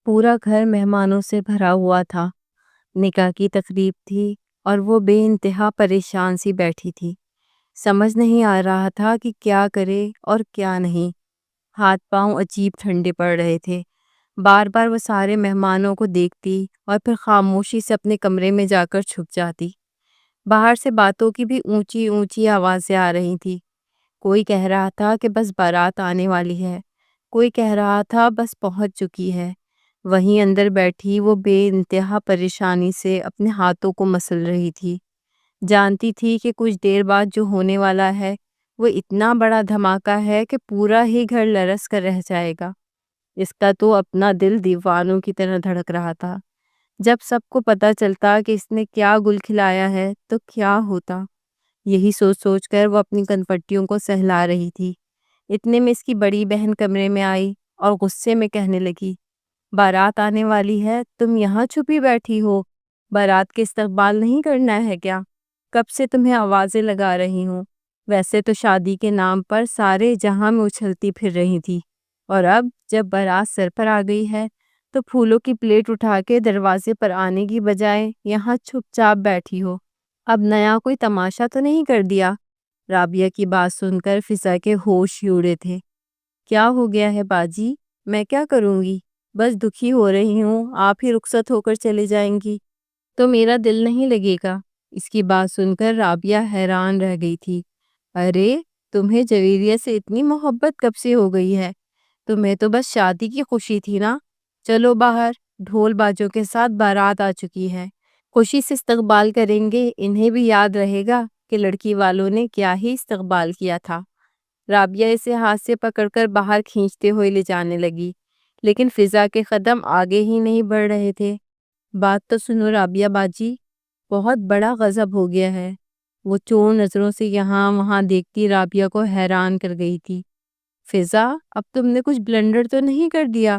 پورا گھر مہمانوں سے بھرا ہوا تھا۔ نکاح کی تقریب تھی اور وہ بے انتہا پریشان سی بیٹھی تھی۔ سمجھ نہیں آ رہا تھا کہ کیا کرے اور کیا نہیں۔ ہاتھ پاؤں عجیب ٹھنڈے پڑ رہے تھے۔ بار بار وہ سارے مہمانوں کو دیکھتی اور پھر خاموشی سے اپنے کمرے میں جا کر چھپ جاتی۔ باہر سے باتوں کی بھی اونچی اونچی آوازیں آ رہی تھی۔ کوئی کہہ رہا تھا کہ بس بارات آنے والی ہے، کوئی کہہ رہا تھا بس پہنچ چکی ہے۔ وہیں اندر بیٹھی وہ بے انتہا پریشانی سے اپنے ہاتھوں کو مسل رہی تھی۔ جانتی تھی کہ کچھ دیر بعد جو ہونے والا ہے وہ اتنا بڑا دھماکہ ہے کہ پورا ہی گھر لرز کر رہ جائے گا۔ اس کا تو اپنا دل دیوانوں کی طرح دھڑک رہا تھا۔ جب سب کو پتہ چلتا کہ اس نے کیا گل کھلایا ہے تو کیا ہوتا، یہی سوچ سوچ کر وہ اپنی کنپٹیوں کو سہلا رہی تھی۔ اتنے میں اس کی بڑی بہن کمرے میں آئی اور غصے میں کہنے لگی، بارات آنے والی ہے، تم یہاں چھپی بیٹھی ہو؟ بارات کے استقبال نہیں کرنا ہے کیا؟ کب سے تمہیں آوازیں لگا رہی ہوں۔ ویسے تو شادی کے نام پر سارے جہاں میں اچھلتی پھر رہی تھی، اور اب جب بارات سر پر آ گئی ہے تو پھولوں کی پلیٹ اٹھا کے دروازے پر آنے کی بجائے یہاں چپ چاپ بیٹھی ہو۔ اب نیا کوئی تماشا تو نہیں کر دیا؟ رابعہ کی بات سن کر فضا کے ہوش ہی اڑے تھے۔ کیا ہو گیا ہے باجی؟ میں کیا کروں گی؟ بس دکھی ہو رہی ہوں، آپ ہی رخصت ہو کر چلے جائیں گی تو میرا دل نہیں لگے گا۔ اس کی بات سن کر رابعہ حیران رہ گئی تھی۔ ارے تمہیں جویریہ سے اتنی محبت کب سے ہو گئی ہے؟ تمہیں تو بس شادی کی خوشی تھی نا؟ چلو باہر، ڈھول باجوں کے ساتھ بارات آ چکی ہے، خوشی سے استقبال کریں گے، انہیں بھی یاد رہے گا کہ لڑکی والوں نے کیا ہی استقبال کیا تھا۔ رابعہ اسے ہاتھ سے پکڑ کر باہر کھینچتے ہوئے لے جانے لگی، لیکن فضا کے قدم آگے ہی نہیں بڑھ رہے تھے۔ بات تو سنو رابعہ باجی، بہت بڑا غضب ہو گیا ہے۔ وہ چور نظروں سے یہاں وہاں دیکھتی رابعہ کو حیران کر گئی تھی۔ فضا، اب تم نے کچھ بلنڈر تو نہیں کر دیا؟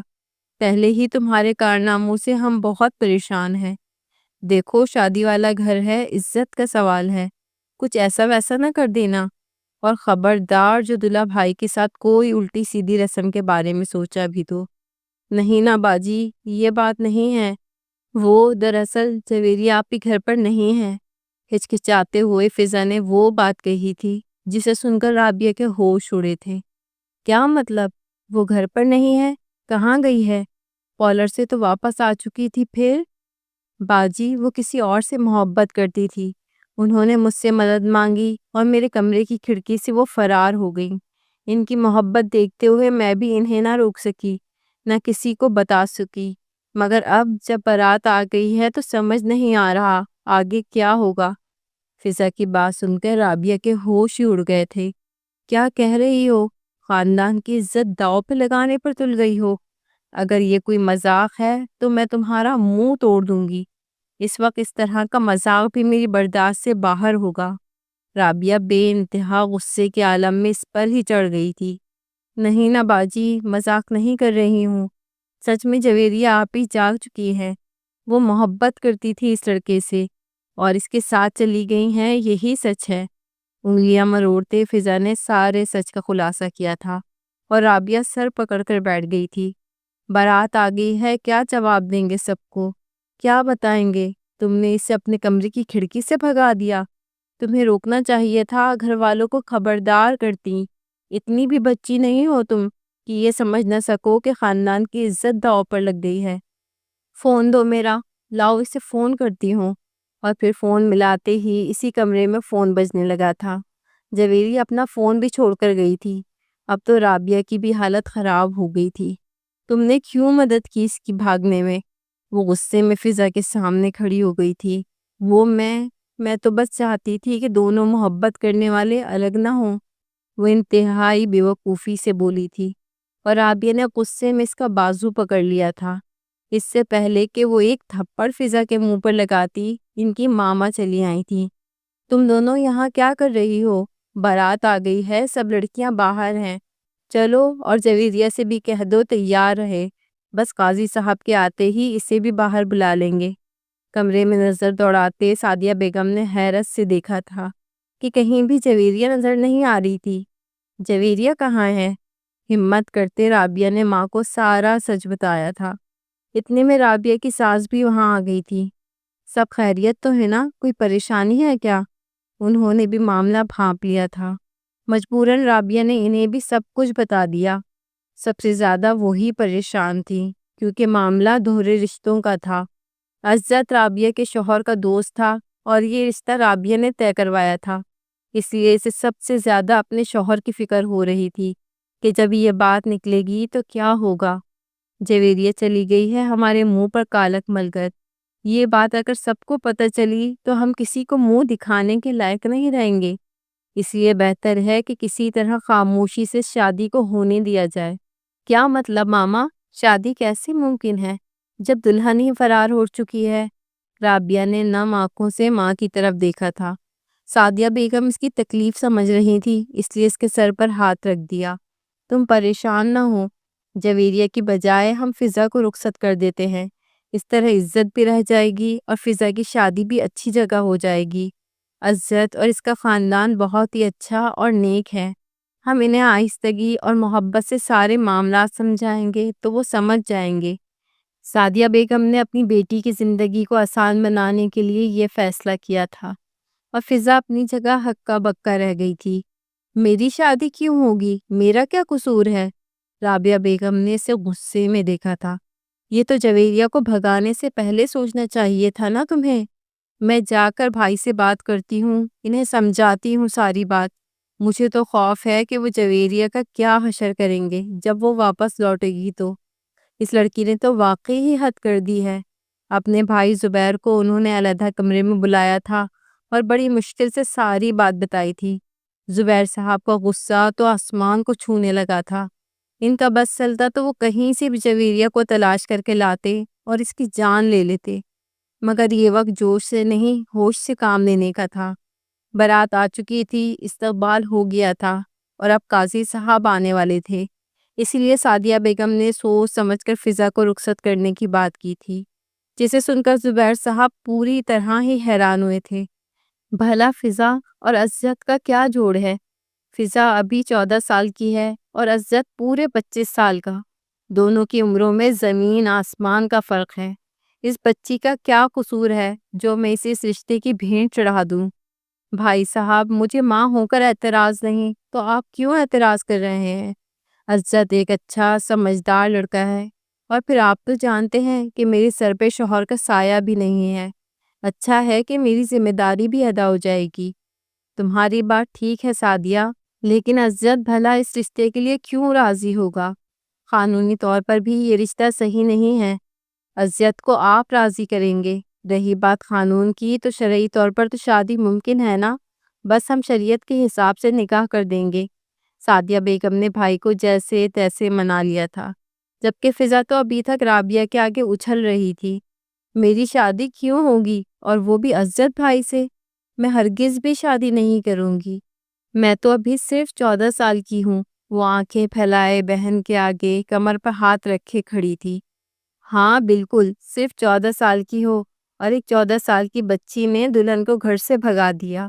پہلے ہی تمہارے کارناموں سے ہم بہت پریشان ہیں۔ دیکھو شادی والا گھر ہے، عزت کا سوال ہے، کچھ ایسا ویسا نہ کر دینا۔ اور خبردار جو دلہا بھائی کے ساتھ کوئی الٹی سیدھی رسم کے بارے میں سوچا بھی تو۔ نہیں نا باجی، یہ بات نہیں ہے۔ وہ دراصل جویریہ آپ کے گھر پر نہیں ہے۔ ہچکچاتے ہوئے فضا نے وہ بات کہی تھی جسے سن کر رابعہ کے ہوش اڑے تھے۔ کیا مطلب؟ وہ گھر پر نہیں ہے؟ کہاں گئی ہے؟ پارلر سے تو واپس آ چکی تھی پھر؟ باجی، وہ کسی اور سے محبت کرتی تھی، انہوں نے مجھ سے مدد مانگی اور میرے کمرے کی کھڑکی سے وہ فرار ہو گئیں۔ ان کی محبت دیکھتے ہوئے میں بھی انہیں نہ روک سکی، نہ کسی کو بتا سکی، مگر اب جب بارات آ گئی ہے تو سمجھ نہیں آ رہا آگے کیا ہوگا۔ فضا کی بات سن کر رابعہ کے ہوش ہی اڑ گئے تھے۔ کیا کہہ رہی ہو؟ خاندان کی عزت داؤ پہ لگانے پر تل گئی ہو؟ اگر یہ کوئی مذاق ہے تو میں تمہارا منہ توڑ دوں گی۔ اس وقت اس طرح کا مذاق بھی میری برداشت سے باہر ہوگا۔ رابعہ بے انتہا غصے کے عالم میں اس پر ہی چڑھ گئی تھی۔ نہیں نا باجی، مذاق نہیں کر رہی ہوں، سچ میں جویریہ آپ ہی جاگ چکی ہے۔ وہ محبت کرتی تھی اس لڑکے سے اور اس کے ساتھ چلی گئی ہیں، یہی سچ ہے۔ انگلیاں مروڑتے فضا نے سارے سچ کا خلاصہ کیا تھا اور رابعہ سر پکڑ کر بیٹھ گئی تھی۔ بارات آ گئی ہے، کیا جواب دیں گے سب کو؟ کیا بتائیں گے؟ تم نے اسے اپنے کمرے کی کھڑکی سے بھگا دیا، تمہیں روکنا چاہیے تھا، گھر والوں کو خبردار کرتی۔ اتنی بھی بچی نہیں ہو تم کہ یہ سمجھ نہ سکو کہ خاندان کی عزت داؤ پر لگ گئی ہے۔ فون دو میرا، لاؤ اسے فون کرتی ہوں۔ اور پھر فون ملاتے ہی اسی کمرے میں فون بجنے لگا تھا۔ جویریہ اپنا فون بھی چھوڑ کر گئی تھی۔ اب تو رابعہ کی بھی حالت خراب ہو گئی تھی۔ تم نے کیوں مدد کی اس کی بھاگنے میں؟ وہ غصے میں فضا کے سامنے کھڑی ہو گئی تھی۔ وہ میں تو بس چاہتی تھی کہ دونوں محبت کرنے والے الگ نہ ہوں، وہ انتہائی بیوقوفی سے بولی تھی، اور رابعہ نے غصے میں اس کا بازو پکڑ لیا تھا۔ اس سے پہلے کہ وہ ایک تھپڑ فضا کے منہ پر لگاتی، ان کی ماما چلی آئی تھی۔ تم دونوں یہاں کیا کر رہی ہو؟ بارات آ گئی ہے، سب لڑکیاں باہر ہیں، چلو، اور جویریہ سے بھی کہہ دو تیار رہے، بس قاضی صاحب کے آتے ہی اسے بھی باہر بلا لیں گے۔ کمرے میں نظر دوڑاتے سعدیہ بیگم نے حیرت سے دیکھا تھا کہ کہیں بھی جویریہ نظر نہیں آ رہی تھی۔ جویریہ کہاں ہے؟ ہمت کرتے رابعہ نے ماں کو سارا سچ بتایا تھا۔ اتنے میں رابعہ کی ساس بھی وہاں آ گئی تھی۔ سب خیریت تو ہے نا؟ کوئی پریشانی ہے کیا؟ انہوں نے بھی معاملہ بھانپ لیا تھا۔ مجبوراً رابعہ نے انہیں بھی سب کچھ بتا دیا۔ سب سے زیادہ وہی پریشان تھی کیونکہ معاملہ دوہرے رشتوں کا تھا۔ عزت رابعہ کے شوہر کا دوست تھا اور یہ رشتہ رابعہ نے طے کروایا تھا، اس لیے اسے سب سے زیادہ اپنے شوہر کی فکر ہو رہی تھی کہ جب یہ بات نکلے گی تو کیا ہوگا۔ جویریہ چلی گئی ہے ہمارے منہ پر کالک مل کر۔ یہ بات اگر سب کو پتہ چلی تو ہم کسی کو منہ دکھانے کے لائق نہیں رہیں گے، اس لیے بہتر ہے کہ کسی طرح خاموشی سے شادی کو ہونے دیا جائے۔ کیا مطلب ماما؟ شادی کیسے ممکن ہے جب دلہن ہی فرار ہو چکی ہے؟ رابعہ نے نم آنکھوں سے ماں کی طرف دیکھا تھا۔ سعدیہ بیگم اس کی تکلیف سمجھ رہی تھی، اس لیے اس کے سر پر ہاتھ رکھ دیا۔ تم پریشان نہ ہو، جویریہ کی بجائے ہم فضا کو رخصت کر دیتے ہیں، اس طرح عزت بھی رہ جائے گی اور فضا کی شادی بھی اچھی جگہ ہو جائے گی۔ عزت اور اس کا خاندان بہت ہی اچھا اور نیک ہے، ہم انہیں آہستگی اور محبت سے سارے معاملات سمجھائیں گے تو وہ سمجھ جائیں گے۔ سعدیہ بیگم نے اپنی بیٹی کی زندگی کو آسان بنانے کے لیے یہ فیصلہ کیا تھا، اور فضا اپنی جگہ ہکا بکا رہ گئی تھی۔ میری شادی کیوں ہوگی؟ میرا کیا قصور ہے؟ رابعہ بیگم نے اسے غصے میں دیکھا تھا۔ یہ تو جویریہ کو بھگانے سے پہلے سوچنا چاہیے تھا نا تمہیں۔ میں جا کر بھائی سے بات کرتی ہوں، انہیں سمجھاتی ہوں ساری بات۔ مجھے تو خوف ہے کہ وہ جویریہ کا کیا حشر کریں گے جب وہ واپس لوٹے گی تو۔ اس لڑکی نے تو واقعی ہی حد کر دی ہے۔ اپنے بھائی زبیر کو انہوں نے علیحدہ کمرے میں بلایا تھا اور بڑی مشکل سے ساری بات بتائی تھی۔ زبیر صاحب کا غصہ تو آسمان کو چھونے لگا تھا۔ ان کا بس چلتا تو وہ کہیں سے بھی جویریہ کو تلاش کر کے لاتے اور اس کی جان لے لیتے، مگر یہ وقت جوش سے نہیں ہوش سے کام لینے کا تھا۔ بارات آ چکی تھی، استقبال ہو گیا تھا اور اب قاضی صاحب آنے والے تھے، اسی لیے سعدیہ بیگم نے سوچ سمجھ کر فضا کو رخصت کرنے کی بات کی تھی، جسے سن کر زبیر صاحب پوری طرح ہی حیران ہوئے تھے۔ بھلا فضا اور عزت کا کیا جوڑ ہے؟ فضا ابھی 14 سال کی ہے اور عزت پورے 25 سال کا۔ دونوں کی عمروں میں زمین آسمان کا فرق ہے۔ اس بچی کا کیا قصور ہے جو میں اسے اس رشتے کی بھینٹ چڑھا دوں؟ بھائی صاحب، مجھے ماں ہو کر اعتراض نہیں تو آپ کیوں اعتراض کر رہے ہیں؟ عزت ایک اچھا سمجھدار لڑکا ہے، اور پھر آپ تو جانتے ہیں کہ میرے سر پہ شوہر کا سایہ بھی نہیں ہے۔ اچھا ہے کہ میری ذمہ داری بھی ادا ہو جائے گی۔ تمہاری بات ٹھیک ہے سعدیہ، لیکن عزت بھلا اس رشتے کے لیے کیوں راضی ہوگا؟ قانونی طور پر بھی یہ رشتہ صحیح نہیں ہے۔ عزت کو آپ راضی کریں گے۔ رہی بات قانون کی تو شرعی طور پر تو شادی ممکن ہے نا، بس ہم شریعت کے حساب سے نکاح کر دیں گے۔ سعدیہ بیگم نے بھائی کو جیسے تیسے منا لیا تھا، جبکہ فضا تو ابھی تک رابعہ کے آگے اچھل رہی تھی۔ میری شادی کیوں ہوگی، اور وہ بھی عزت بھائی سے؟ میں ہرگز بھی شادی نہیں کروں گی۔ میں تو ابھی صرف 14 سال کی ہوں۔ وہ آنکھیں پھیلائے بہن کے آگے کمر پر ہاتھ رکھے کھڑی تھی۔ ہاں بالکل، صرف 14 سال کی ہو، اور ایک 14 سال کی بچی نے دلہن کو گھر سے بھگا دیا۔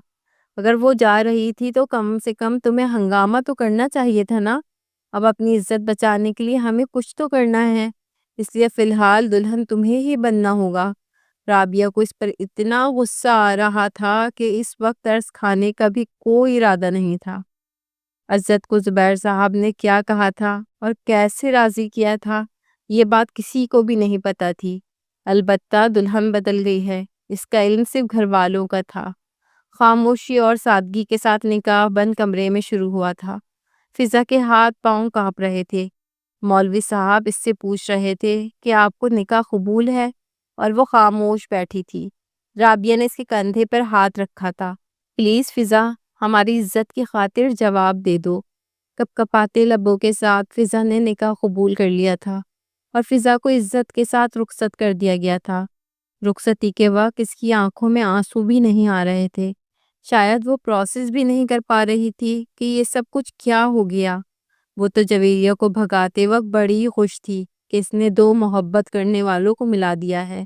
اگر وہ جا رہی تھی تو کم سے کم تمہیں ہنگامہ تو کرنا چاہیے تھا نا۔ اب اپنی عزت بچانے کے لیے ہمیں کچھ تو کرنا ہے، اس لیے فی الحال دلہن تمہیں ہی بننا ہوگا۔ رابعہ کو اس پر اتنا غصہ آ رہا تھا کہ اس وقت ترس کھانے کا بھی کوئی ارادہ نہیں تھا۔ عزت کو زبیر صاحب نے کیا کہا تھا اور کیسے راضی کیا تھا، یہ بات کسی کو بھی نہیں پتا تھی۔ البتہ دلہن بدل گئی ہے، اس کا علم صرف گھر والوں کا تھا۔ خاموشی اور سادگی کے ساتھ نکاح بند کمرے میں شروع ہوا تھا۔ فضا کے ہاتھ پاؤں کانپ رہے تھے۔ مولوی صاحب اس سے پوچھ رہے تھے کہ آپ کو نکاح قبول ہے، اور وہ خاموش بیٹھی تھی۔ رابعہ نے اس کے کندھے پر ہاتھ رکھا تھا۔ پلیز فضا، ہماری عزت کی خاطر جواب دے دو۔ کپ کپاتے لبوں کے ساتھ فضا نے نکاح قبول کر لیا تھا، اور فضا کو عزت کے ساتھ رخصت کر دیا گیا تھا۔ رخصتی کے وقت اس کی آنکھوں میں آنسو بھی نہیں آ رہے تھے۔ شاید وہ پروسیس بھی نہیں کر پا رہی تھی کہ یہ سب کچھ کیا ہو گیا۔ وہ تو جویریہ کو بھگاتے وقت بڑی خوش تھی کہ اس نے دو محبت کرنے والوں کو ملا دیا ہے،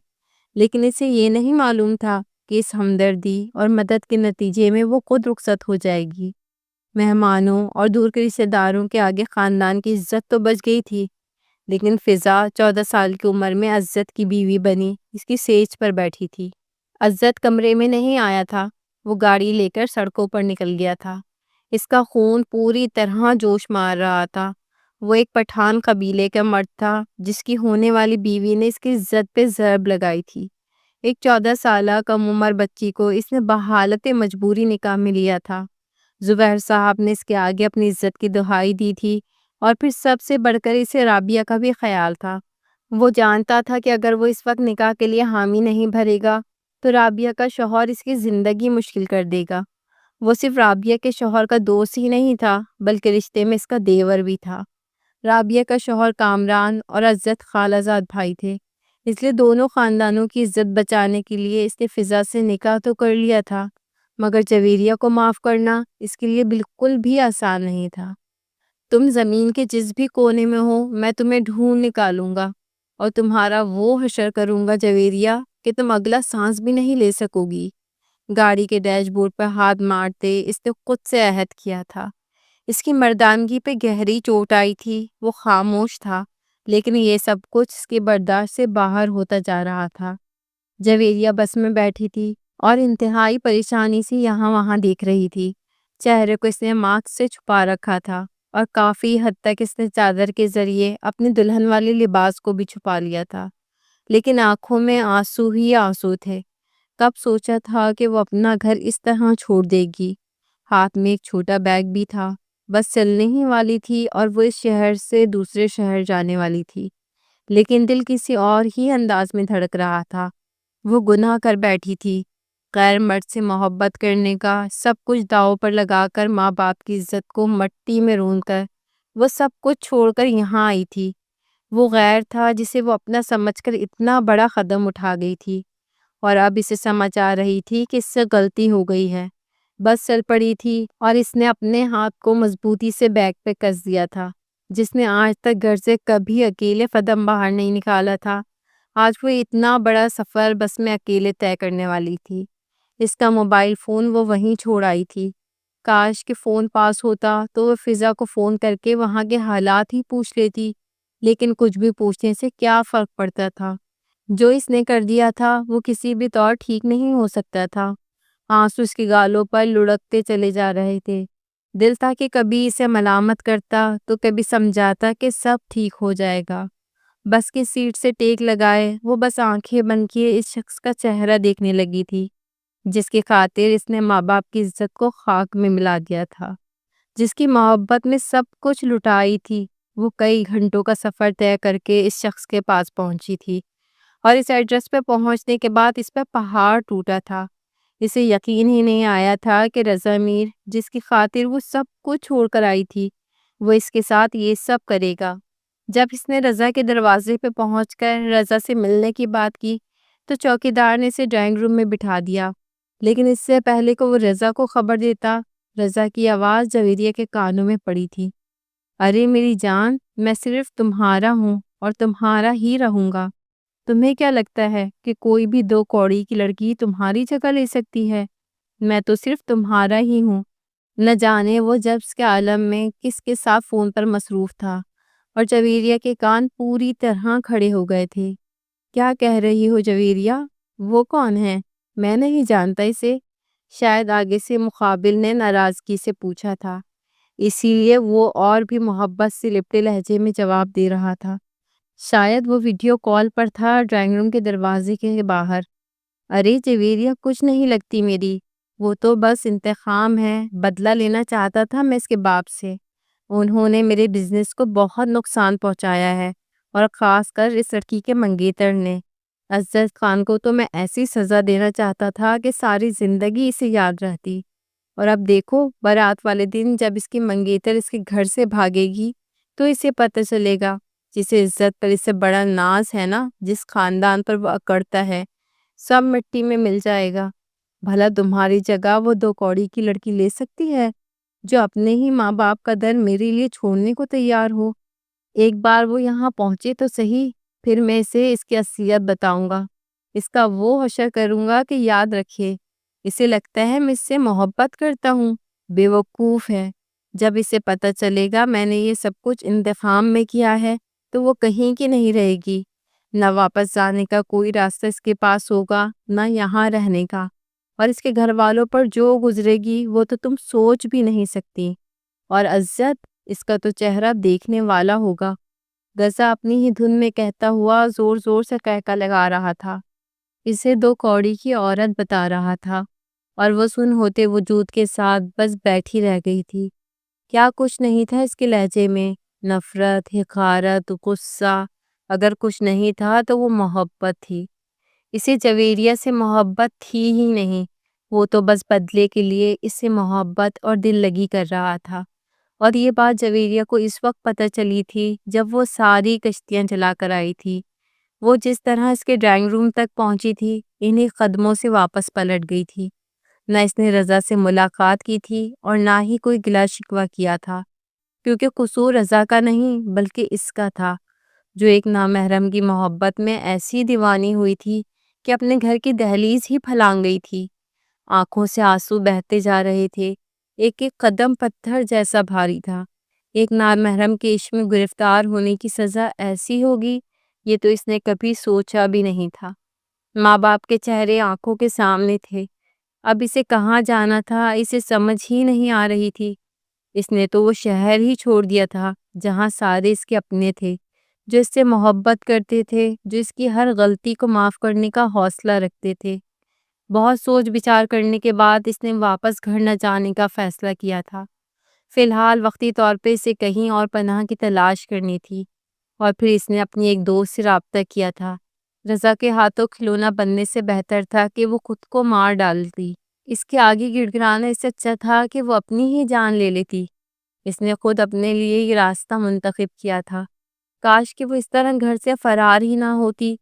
لیکن اسے یہ نہیں معلوم تھا کہ اس ہمدردی اور مدد کے نتیجے میں وہ خود رخصت ہو جائے گی۔ مہمانوں اور دور کے رشتہ داروں کے آگے خاندان کی عزت تو بچ گئی تھی، لیکن فضا 14 سال کی عمر میں عزت کی بیوی بنی اس کی سیج پر بیٹھی تھی۔ عزت کمرے میں نہیں آیا تھا، وہ گاڑی لے کر سڑکوں پر نکل گیا تھا۔ اس کا خون پوری طرح جوش مار رہا تھا۔ وہ ایک پٹھان قبیلے کا مرد تھا جس کی ہونے والی بیوی نے اس کی عزت پہ ضرب لگائی تھی۔ ایک 14 سالہ کم عمر بچی کو اس نے بحالت مجبوری نکاح میں لیا تھا۔ زبیر صاحب نے اس کے آگے اپنی عزت کی دہائی دی تھی، اور پھر سب سے بڑھ کر اسے رابعہ کا بھی خیال تھا۔ وہ جانتا تھا کہ اگر وہ اس وقت نکاح کے لیے حامی نہیں بھرے گا تو رابعہ کا شوہر اس کی زندگی مشکل کر دے گا۔ وہ صرف رابعہ کے شوہر کا دوست ہی نہیں تھا بلکہ رشتے میں اس کا دیور بھی تھا۔ رابعہ کا شوہر کامران اور عزت خالہ زاد بھائی تھے، اس لیے دونوں خاندانوں کی عزت بچانے کے لیے اس نے فضا سے نکاح تو کر لیا تھا، مگر جویریہ کو معاف کرنا اس کے لیے بالکل بھی آسان نہیں تھا۔ تم زمین کے جس بھی کونے میں ہو میں تمہیں ڈھونڈ نکالوں گا اور تمہارا وہ حشر کروں گا جویریہ کہ تم اگلا سانس بھی نہیں لے سکو گی۔ گاڑی کے ڈیش بورڈ پر ہاتھ مارتے اس نے خود سے عہد کیا تھا۔ اس کی مردانگی پہ گہری چوٹ آئی تھی، وہ خاموش تھا، لیکن یہ سب کچھ اس کے برداشت سے باہر ہوتا جا رہا تھا۔ جویریہ بس میں بیٹھی تھی اور انتہائی پریشانی سے یہاں وہاں دیکھ رہی تھی۔ چہرے کو اس نے ماسک سے چھپا رکھا تھا اور کافی حد تک اس نے چادر کے ذریعے اپنے دلہن والے لباس کو بھی چھپا لیا تھا، لیکن آنکھوں میں آنسو ہی آنسو تھے۔ کب سوچا تھا کہ وہ اپنا گھر اس طرح چھوڑ دے گی؟ ہاتھ میں ایک چھوٹا بیگ بھی تھا، بس چلنے ہی والی تھی اور وہ اس شہر سے دوسرے شہر جانے والی تھی، لیکن دل کسی اور ہی انداز میں دھڑک رہا تھا۔ وہ گناہ کر بیٹھی تھی، غیر مرد سے محبت کرنے کا سب کچھ داؤ پر لگا کر، ماں باپ کی عزت کو مٹی میں رون کر وہ سب کچھ چھوڑ کر یہاں آئی تھی۔ وہ غیر تھا جسے وہ اپنا سمجھ کر اتنا بڑا قدم اٹھا گئی تھی، اور اب اسے سمجھ آ رہی تھی کہ اس سے غلطی ہو گئی ہے۔ بس چل پڑی تھی اور اس نے اپنے ہاتھ کو مضبوطی سے بیگ پہ کس دیا تھا۔ جس نے آج تک گھر سے کبھی اکیلے قدم باہر نہیں نکالا تھا، آج وہ اتنا بڑا سفر بس میں اکیلے طے کرنے والی تھی۔ اس کا موبائل فون وہ وہیں چھوڑ آئی تھی۔ کاش کہ فون پاس ہوتا تو وہ فضا کو فون کر کے وہاں کے حالات ہی پوچھ لیتی، لیکن کچھ بھی پوچھنے سے کیا فرق پڑتا تھا؟ جو اس نے کر دیا تھا وہ کسی بھی طور ٹھیک نہیں ہو سکتا تھا۔ آنسو اس کی گالوں پر لڑکتے چلے جا رہے تھے۔ دل تھا کہ کبھی اسے ملامت کرتا تو کبھی سمجھاتا کہ سب ٹھیک ہو جائے گا۔ بس کی سیٹ سے ٹیک لگائے وہ بس آنکھیں بند کیے اس شخص کا چہرہ دیکھنے لگی تھی، جس کی خاطر اس نے ماں باپ کی عزت کو خاک میں ملا دیا تھا، جس کی محبت میں سب کچھ لٹائی تھی۔ وہ کئی گھنٹوں کا سفر طے کر کے اس شخص کے پاس پہنچی تھی، اور اس ایڈریس پہ پہنچنے کے بعد اس پہ پہاڑ ٹوٹا تھا۔ اسے یقین ہی نہیں آیا تھا کہ رضا میر، جس کی خاطر وہ سب کچھ چھوڑ کر آئی تھی، وہ اس کے ساتھ یہ سب کرے گا۔ جب اس نے رضا کے دروازے پہ پہنچ کر رضا سے ملنے کی بات کی تو چوکیدار نے اسے ڈرائنگ روم میں بٹھا دیا، لیکن اس سے پہلے کہ وہ رضا کو خبر دیتا، رضا کی آواز جویریہ کے کانوں میں پڑی تھی۔ ارے میری جان، میں صرف تمہارا ہوں اور تمہارا ہی رہوں گا۔ تمہیں کیا لگتا ہے کہ کوئی بھی 2 کوڑی کی لڑکی تمہاری جگہ لے سکتی ہے؟ میں تو صرف تمہارا ہی ہوں۔ نہ جانے وہ جب اس کے عالم میں کس کے ساتھ فون پر مصروف تھا، اور جویریہ کے کان پوری طرح کھڑے ہو گئے تھے۔ کیا کہہ رہی ہو جویریہ؟ وہ کون ہے؟ میں نہیں جانتا اسے، شاید آگے سے مقابل نے ناراضگی سے پوچھا تھا، اسی لیے وہ اور بھی محبت سے لپٹے لہجے میں جواب دے رہا تھا۔ شاید وہ ویڈیو کال پر تھا، ڈرائنگ روم کے دروازے کے باہر۔ ارے جویریہ، کچھ نہیں لگتی میری، وہ تو بس انتقام ہے، بدلہ لینا چاہتا تھا میں اس کے باپ سے۔ انہوں نے میرے بزنس کو بہت نقصان پہنچایا ہے، اور خاص کر اس لڑکی کے منگیتر نے۔ عزت خان کو تو میں ایسی سزا دینا چاہتا تھا کہ ساری زندگی اسے یاد رہتی، اور اب دیکھو بارات والے دن جب اس کی منگیتر اس کے گھر سے بھاگے گی تو اسے پتہ چلے گا، جسے عزت پر اس سے بڑا ناز ہے نا، جس خاندان پر وہ اکڑتا ہے، سب مٹی میں مل جائے گا۔ بھلا تمہاری جگہ وہ 2 کوڑی کی لڑکی لے سکتی ہے جو اپنے ہی ماں باپ کا در میرے لیے چھوڑنے کو تیار ہو؟ ایک بار وہ یہاں پہنچے تو صحیح، پھر میں اسے اس کی اصلیت بتاؤں گا، اس کا وہ حشر کروں گا کہ یاد رکھے۔ اسے لگتا ہے میں اس سے محبت کرتا ہوں، بے وقوف ہے۔ جب اسے پتہ چلے گا میں نے یہ سب کچھ انتقام میں کیا ہے تو وہ کہیں کی نہیں رہے گی۔ نہ واپس جانے کا کوئی راستہ اس کے پاس ہوگا، نہ یہاں رہنے کا، اور اس کے گھر والوں پر جو گزرے گی وہ تو تم سوچ بھی نہیں سکتی۔ اور عزت، اس کا تو چہرہ دیکھنے والا ہوگا۔ غزہ اپنی ہی دھن میں کہتا ہوا زور زور سے قہقہ لگا رہا تھا، اسے 2 کوڑی کی عورت بتا رہا تھا، اور وہ سن ہوتے وجود کے ساتھ بس بیٹھی رہ گئی تھی۔ کیا کچھ نہیں تھا اس کے لہجے میں، نفرت، حقارت، غصہ۔ اگر کچھ نہیں تھا تو وہ محبت تھی۔ اسے جویریہ سے محبت تھی ہی نہیں، وہ تو بس بدلے کے لیے اس سے محبت اور دل لگی کر رہا تھا۔ اور یہ بات جویریہ کو اس وقت پتہ چلی تھی جب وہ ساری کشتیاں چلا کر آئی تھی۔ وہ جس طرح اس کے ڈرائنگ روم تک پہنچی تھی، انہی قدموں سے واپس پلٹ گئی تھی۔ نہ اس نے رضا سے ملاقات کی تھی اور نہ ہی کوئی گلا شکوہ کیا تھا، کیونکہ قصور رضا کا نہیں بلکہ اس کا تھا، جو ایک نامحرم کی محبت میں ایسی دیوانی ہوئی تھی کہ اپنے گھر کی دہلیز ہی پھلانگ گئی تھی۔ آنکھوں سے آنسو بہتے جا رہے تھے، ایک ایک قدم پتھر جیسا بھاری تھا۔ ایک نامحرم کے عشق میں گرفتار ہونے کی سزا ایسی ہوگی، یہ تو اس نے کبھی سوچا بھی نہیں تھا۔ ماں باپ کے چہرے آنکھوں کے سامنے تھے، اب اسے کہاں جانا تھا اسے سمجھ ہی نہیں آ رہی تھی۔ اس نے تو وہ شہر ہی چھوڑ دیا تھا جہاں سارے اس کے اپنے تھے، جو اس سے محبت کرتے تھے، جو اس کی ہر غلطی کو معاف کرنے کا حوصلہ رکھتے تھے۔ بہت سوچ بچار کرنے کے بعد اس نے واپس گھر نہ جانے کا فیصلہ کیا تھا۔ فی الحال وقتی طور پہ اسے کہیں اور پناہ کی تلاش کرنی تھی، اور پھر اس نے اپنی ایک دوست سے رابطہ کیا تھا۔ رضا کے ہاتھوں کھلونا بننے سے بہتر تھا کہ وہ خود کو مار ڈالتی۔ اس کے آگے گڑ گڑانا اس سے اچھا تھا کہ وہ اپنی ہی جان لے لیتی۔ اس نے خود اپنے لیے یہ راستہ منتخب کیا تھا۔ کاش کہ وہ اس طرح گھر سے فرار ہی نہ ہوتی۔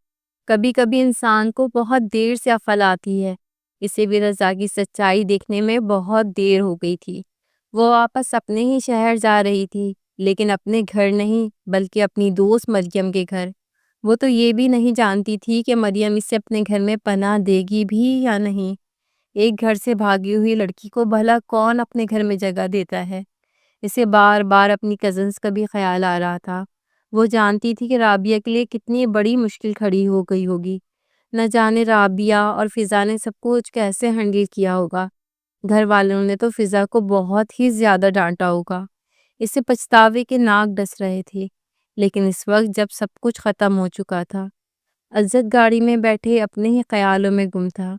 کبھی کبھی انسان کو بہت دیر سے عقل آتی ہے۔ اسے بھی رضا کی سچائی دیکھنے میں بہت دیر ہو گئی تھی۔ وہ واپس اپنے ہی شہر جا رہی تھی، لیکن اپنے گھر نہیں بلکہ اپنی دوست مریم کے گھر۔ وہ تو یہ بھی نہیں جانتی تھی کہ مریم اسے اپنے گھر میں پناہ دے گی بھی یا نہیں۔ ایک گھر سے بھاگی ہوئی لڑکی کو بھلا کون اپنے گھر میں جگہ دیتا ہے؟ اسے بار بار اپنی کزنز کا بھی خیال آ رہا تھا۔ وہ جانتی تھی کہ رابعہ کے لیے کتنی بڑی مشکل کھڑی ہو گئی ہوگی۔ نہ جانے رابعہ اور فضا نے سب کچھ کیسے ہینڈل کیا ہوگا۔ گھر والوں نے تو فضا کو بہت ہی زیادہ ڈانٹا ہوگا۔ اسے پچھتاوے کے ناک ڈس رہے تھے۔ لیکن اس وقت جب سب کچھ ختم ہو چکا تھا، عزت گاڑی میں بیٹھے اپنے ہی خیالوں میں گم تھا۔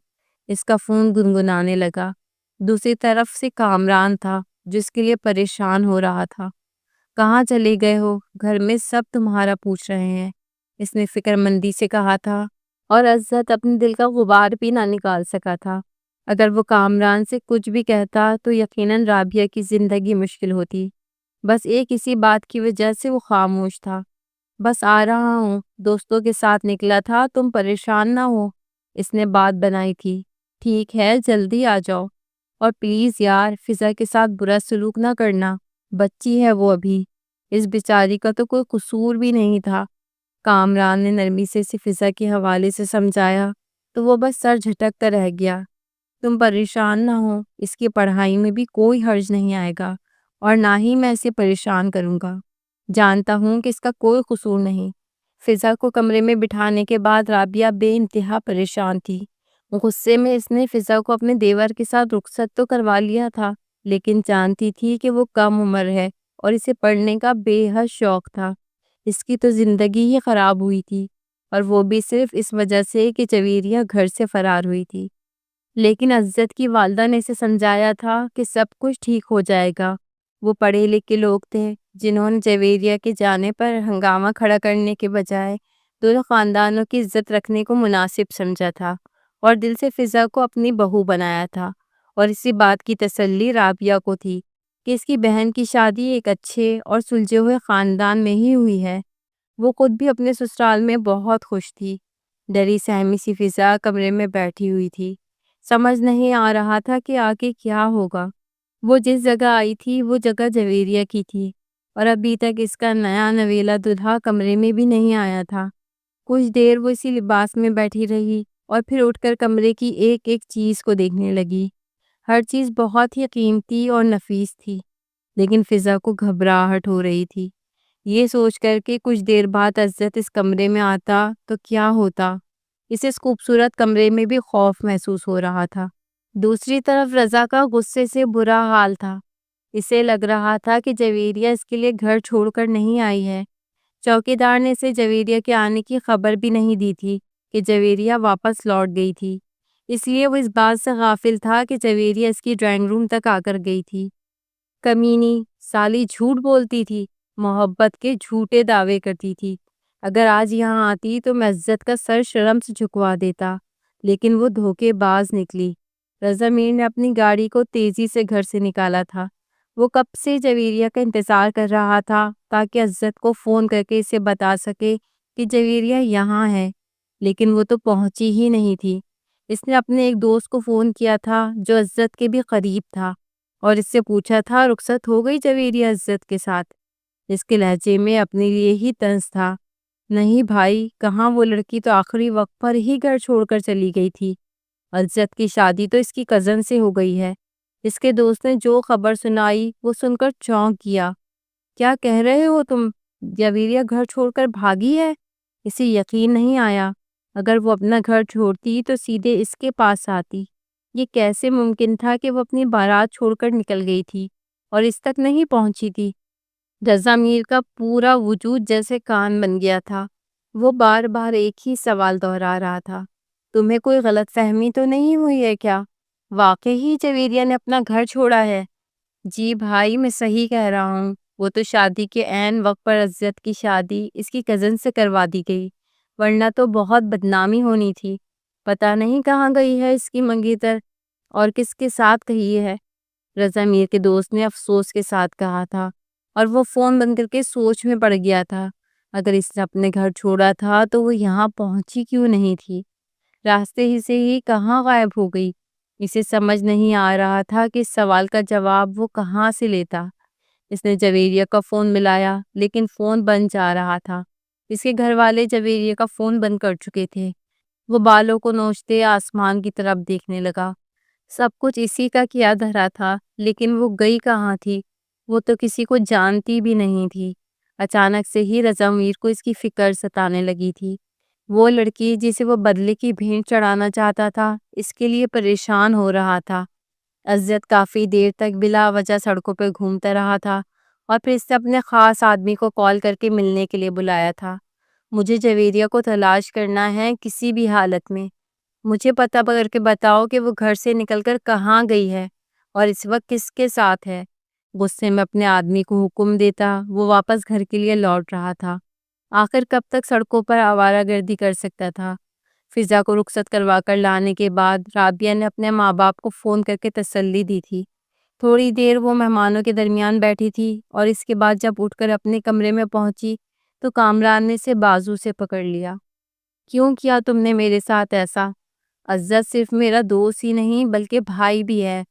اس کا فون گنگنانے لگا۔ دوسری طرف سے کامران تھا، جس کے لیے پریشان ہو رہا تھا۔ کہاں چلے گئے ہو؟ گھر میں سب تمہارا پوچھ رہے ہیں، اس نے فکر مندی سے کہا تھا، اور عزت اپنے دل کا غبار بھی نہ نکال سکا تھا۔ اگر وہ کامران سے کچھ بھی کہتا تو یقیناً رابعہ کی زندگی مشکل ہوتی۔ بس ایک اسی بات کی وجہ سے وہ خاموش تھا۔ بس آ رہا ہوں، دوستوں کے ساتھ نکلا تھا، تم پریشان نہ ہو، اس نے بات بنائی تھی۔ ٹھیک ہے، جلدی آ جاؤ، اور پلیز یار فضا کے ساتھ برا سلوک نہ کرنا، بچی ہے وہ ابھی، اس بیچاری کا تو کوئی قصور بھی نہیں تھا۔ کامران نے نرمی سے فضا کے حوالے سے سمجھایا تو وہ بس سر جھٹکتا رہ گیا۔ تم پریشان نہ ہو، اس کی پڑھائی میں بھی کوئی حرج نہیں آئے گا، اور نہ ہی میں اسے پریشان کروں گا۔ جانتا ہوں کہ اس کا کوئی قصور نہیں۔ فضا کو کمرے میں بٹھانے کے بعد رابعہ بے انتہا پریشان تھی۔ غصے میں اس نے فضا کو اپنے دیور کے ساتھ رخصت تو کروا لیا تھا، لیکن جانتی تھی کہ وہ کم عمر ہے اور اسے پڑھنے کا بے حد شوق تھا۔ اس کی تو زندگی ہی خراب ہوئی تھی، اور وہ بھی صرف اس وجہ سے کہ جویریہ گھر سے فرار ہوئی تھی۔ لیکن عزت کی والدہ نے اسے سمجھایا تھا کہ سب کچھ ٹھیک ہو جائے گا۔ وہ پڑھے لکھے لوگ تھے جنہوں نے جویریہ کے جانے پر ہنگامہ کھڑا کرنے کے بجائے دونوں خاندانوں کی عزت رکھنے کو مناسب سمجھا تھا، اور دل سے فضا کو اپنی بہو بنایا تھا۔ اور اسی بات کی تسلی رابعہ کو تھی کہ اس کی بہن کی شادی ایک اچھے اور سلجھے ہوئے خاندان میں ہی ہوئی ہے۔ وہ خود بھی اپنے سسرال میں بہت خوش تھی۔ ڈری سہمی سی فضا کمرے میں بیٹھی ہوئی تھی۔ سمجھ نہیں آ رہا تھا کہ آگے کیا ہوگا۔ وہ جس جگہ آئی تھی وہ جگہ جویریہ کی تھی، اور ابھی تک اس کا نیا نویلا دلہا کمرے میں بھی نہیں آیا تھا۔ کچھ دیر وہ اسی لباس میں بیٹھی رہی، اور پھر اٹھ کر کمرے کی ایک ایک چیز کو دیکھنے لگی۔ ہر چیز بہت ہی قیمتی اور نفیس تھی، لیکن فضا کو گھبراہٹ ہو رہی تھی۔ یہ سوچ کر کہ کچھ دیر بعد عزت اس کمرے میں آتا تو کیا ہوتا، اسے اس خوبصورت کمرے میں بھی خوف محسوس ہو رہا تھا۔ دوسری طرف رضا کا غصے سے برا حال تھا۔ اسے لگ رہا تھا کہ جویریہ اس کے لیے گھر چھوڑ کر نہیں آئی ہے۔ چوکیدار نے اسے جویریہ کے آنے کی خبر بھی نہیں دی تھی کہ جویریہ واپس لوٹ گئی تھی، اس لیے وہ اس بات سے غافل تھا کہ جویریہ اس کی ڈرائنگ روم تک آ کر گئی تھی۔ کمینی سالی جھوٹ بولتی تھی، محبت کے جھوٹے دعوے کرتی تھی۔ اگر آج یہاں آتی تو میں عزت کا سر شرم سے جھکوا دیتا، لیکن وہ دھوکے باز نکلی۔ رضا میر نے اپنی گاڑی کو تیزی سے گھر سے نکالا تھا۔ وہ کب سے جویریہ کا انتظار کر رہا تھا تاکہ عزت کو فون کر کے اسے بتا سکے کہ جویریہ یہاں ہے، لیکن وہ تو پہنچی ہی نہیں تھی۔ اس نے اپنے ایک دوست کو فون کیا تھا جو عزت کے بھی قریب تھا اور اس سے پوچھا تھا رخصت ہو گئی جویریہ عزت کے ساتھ۔ اس کے لہجے میں اپنے لیے ہی طنز تھا۔ نہیں بھائی، کہاں، وہ لڑکی تو آخری وقت پر ہی گھر چھوڑ کر چلی گئی تھی۔ عزت کی شادی تو اس کی کزن سے ہو گئی ہے۔ اس کے دوست نے جو خبر سنائی وہ سن کر چونک گیا۔ کیا کہہ رہے ہو تم؟ جویریہ گھر چھوڑ کر بھاگی ہے؟ اسے یقین نہیں آیا۔ اگر وہ اپنا گھر چھوڑتی تو سیدھے اس کے پاس آتی۔ یہ کیسے ممکن تھا کہ وہ اپنی بارات چھوڑ کر نکل گئی تھی اور اس تک نہیں پہنچی تھی؟ رضا میر کا پورا وجود جیسے کان بن گیا تھا۔ وہ بار بار ایک ہی سوال دہرا رہا تھا، تمہیں کوئی غلط فہمی تو نہیں ہوئی ہے کیا؟ واقعی جویریہ نے اپنا گھر چھوڑا ہے؟ جی بھائی، میں صحیح کہہ رہا ہوں۔ وہ تو شادی کے عین وقت پر عزت کی شادی اس کی کزن سے کروا دی گئی، ورنہ تو بہت بدنامی ہونی تھی۔ پتہ نہیں کہاں گئی ہے اس کی منگیتر اور کس کے ساتھ گئی ہے، رضا میر کے دوست نے افسوس کے ساتھ کہا تھا، اور وہ فون بند کر کے سوچ میں پڑ گیا تھا۔ اگر اس نے اپنے گھر چھوڑا تھا تو وہ یہاں پہنچی کیوں نہیں تھی؟ راستے ہی سے ہی کہاں غائب ہو گئی؟ اسے سمجھ نہیں آ رہا تھا کہ اس سوال کا جواب وہ کہاں سے لیتا۔ اس نے جویریہ کا فون ملایا لیکن فون بند جا رہا تھا۔ اس کے گھر والے جویریہ کا فون بند کر چکے تھے۔ وہ بالوں کو نوچتے آسمان کی طرف دیکھنے لگا۔ سب کچھ اسی کا کیا دھرا تھا، لیکن وہ گئی کہاں تھی؟ وہ تو کسی کو جانتی بھی نہیں تھی۔ اچانک سے ہی رضا میر کو اس کی فکر ستانے لگی تھی۔ وہ لڑکی جسے وہ بدلے کی بھیٹ چڑھانا چاہتا تھا اس کے لیے پریشان ہو رہا تھا۔ عزت کافی دیر تک بلا وجہ سڑکوں پہ گھومتا رہا تھا اور پھر اس نے اپنے خاص آدمی کو کال کر کے ملنے کے لیے بلایا تھا۔ مجھے جویریہ کو تلاش کرنا ہے کسی بھی حالت میں۔ مجھے پتہ کر کے بتاؤ کہ وہ گھر سے نکل کر کہاں گئی ہے اور اس وقت کس کے ساتھ ہے۔ غصے میں اپنے آدمی کو حکم دیتا وہ واپس گھر کے لیے لوٹ رہا تھا۔ آخر کب تک سڑکوں پر آوارہ گردی کر سکتا تھا؟ فضا کو رخصت کروا کر لانے کے بعد رابعہ نے اپنے ماں باپ کو فون کر کے تسلی دی تھی۔ تھوڑی دیر وہ مہمانوں کے درمیان بیٹھی تھی اور اس کے بعد جب اٹھ کر اپنے کمرے میں پہنچی تو کامران نے اسے بازو سے پکڑ لیا۔ کیوں کیا تم نے میرے ساتھ ایسا؟ عزت صرف میرا دوست ہی نہیں بلکہ بھائی بھی ہے۔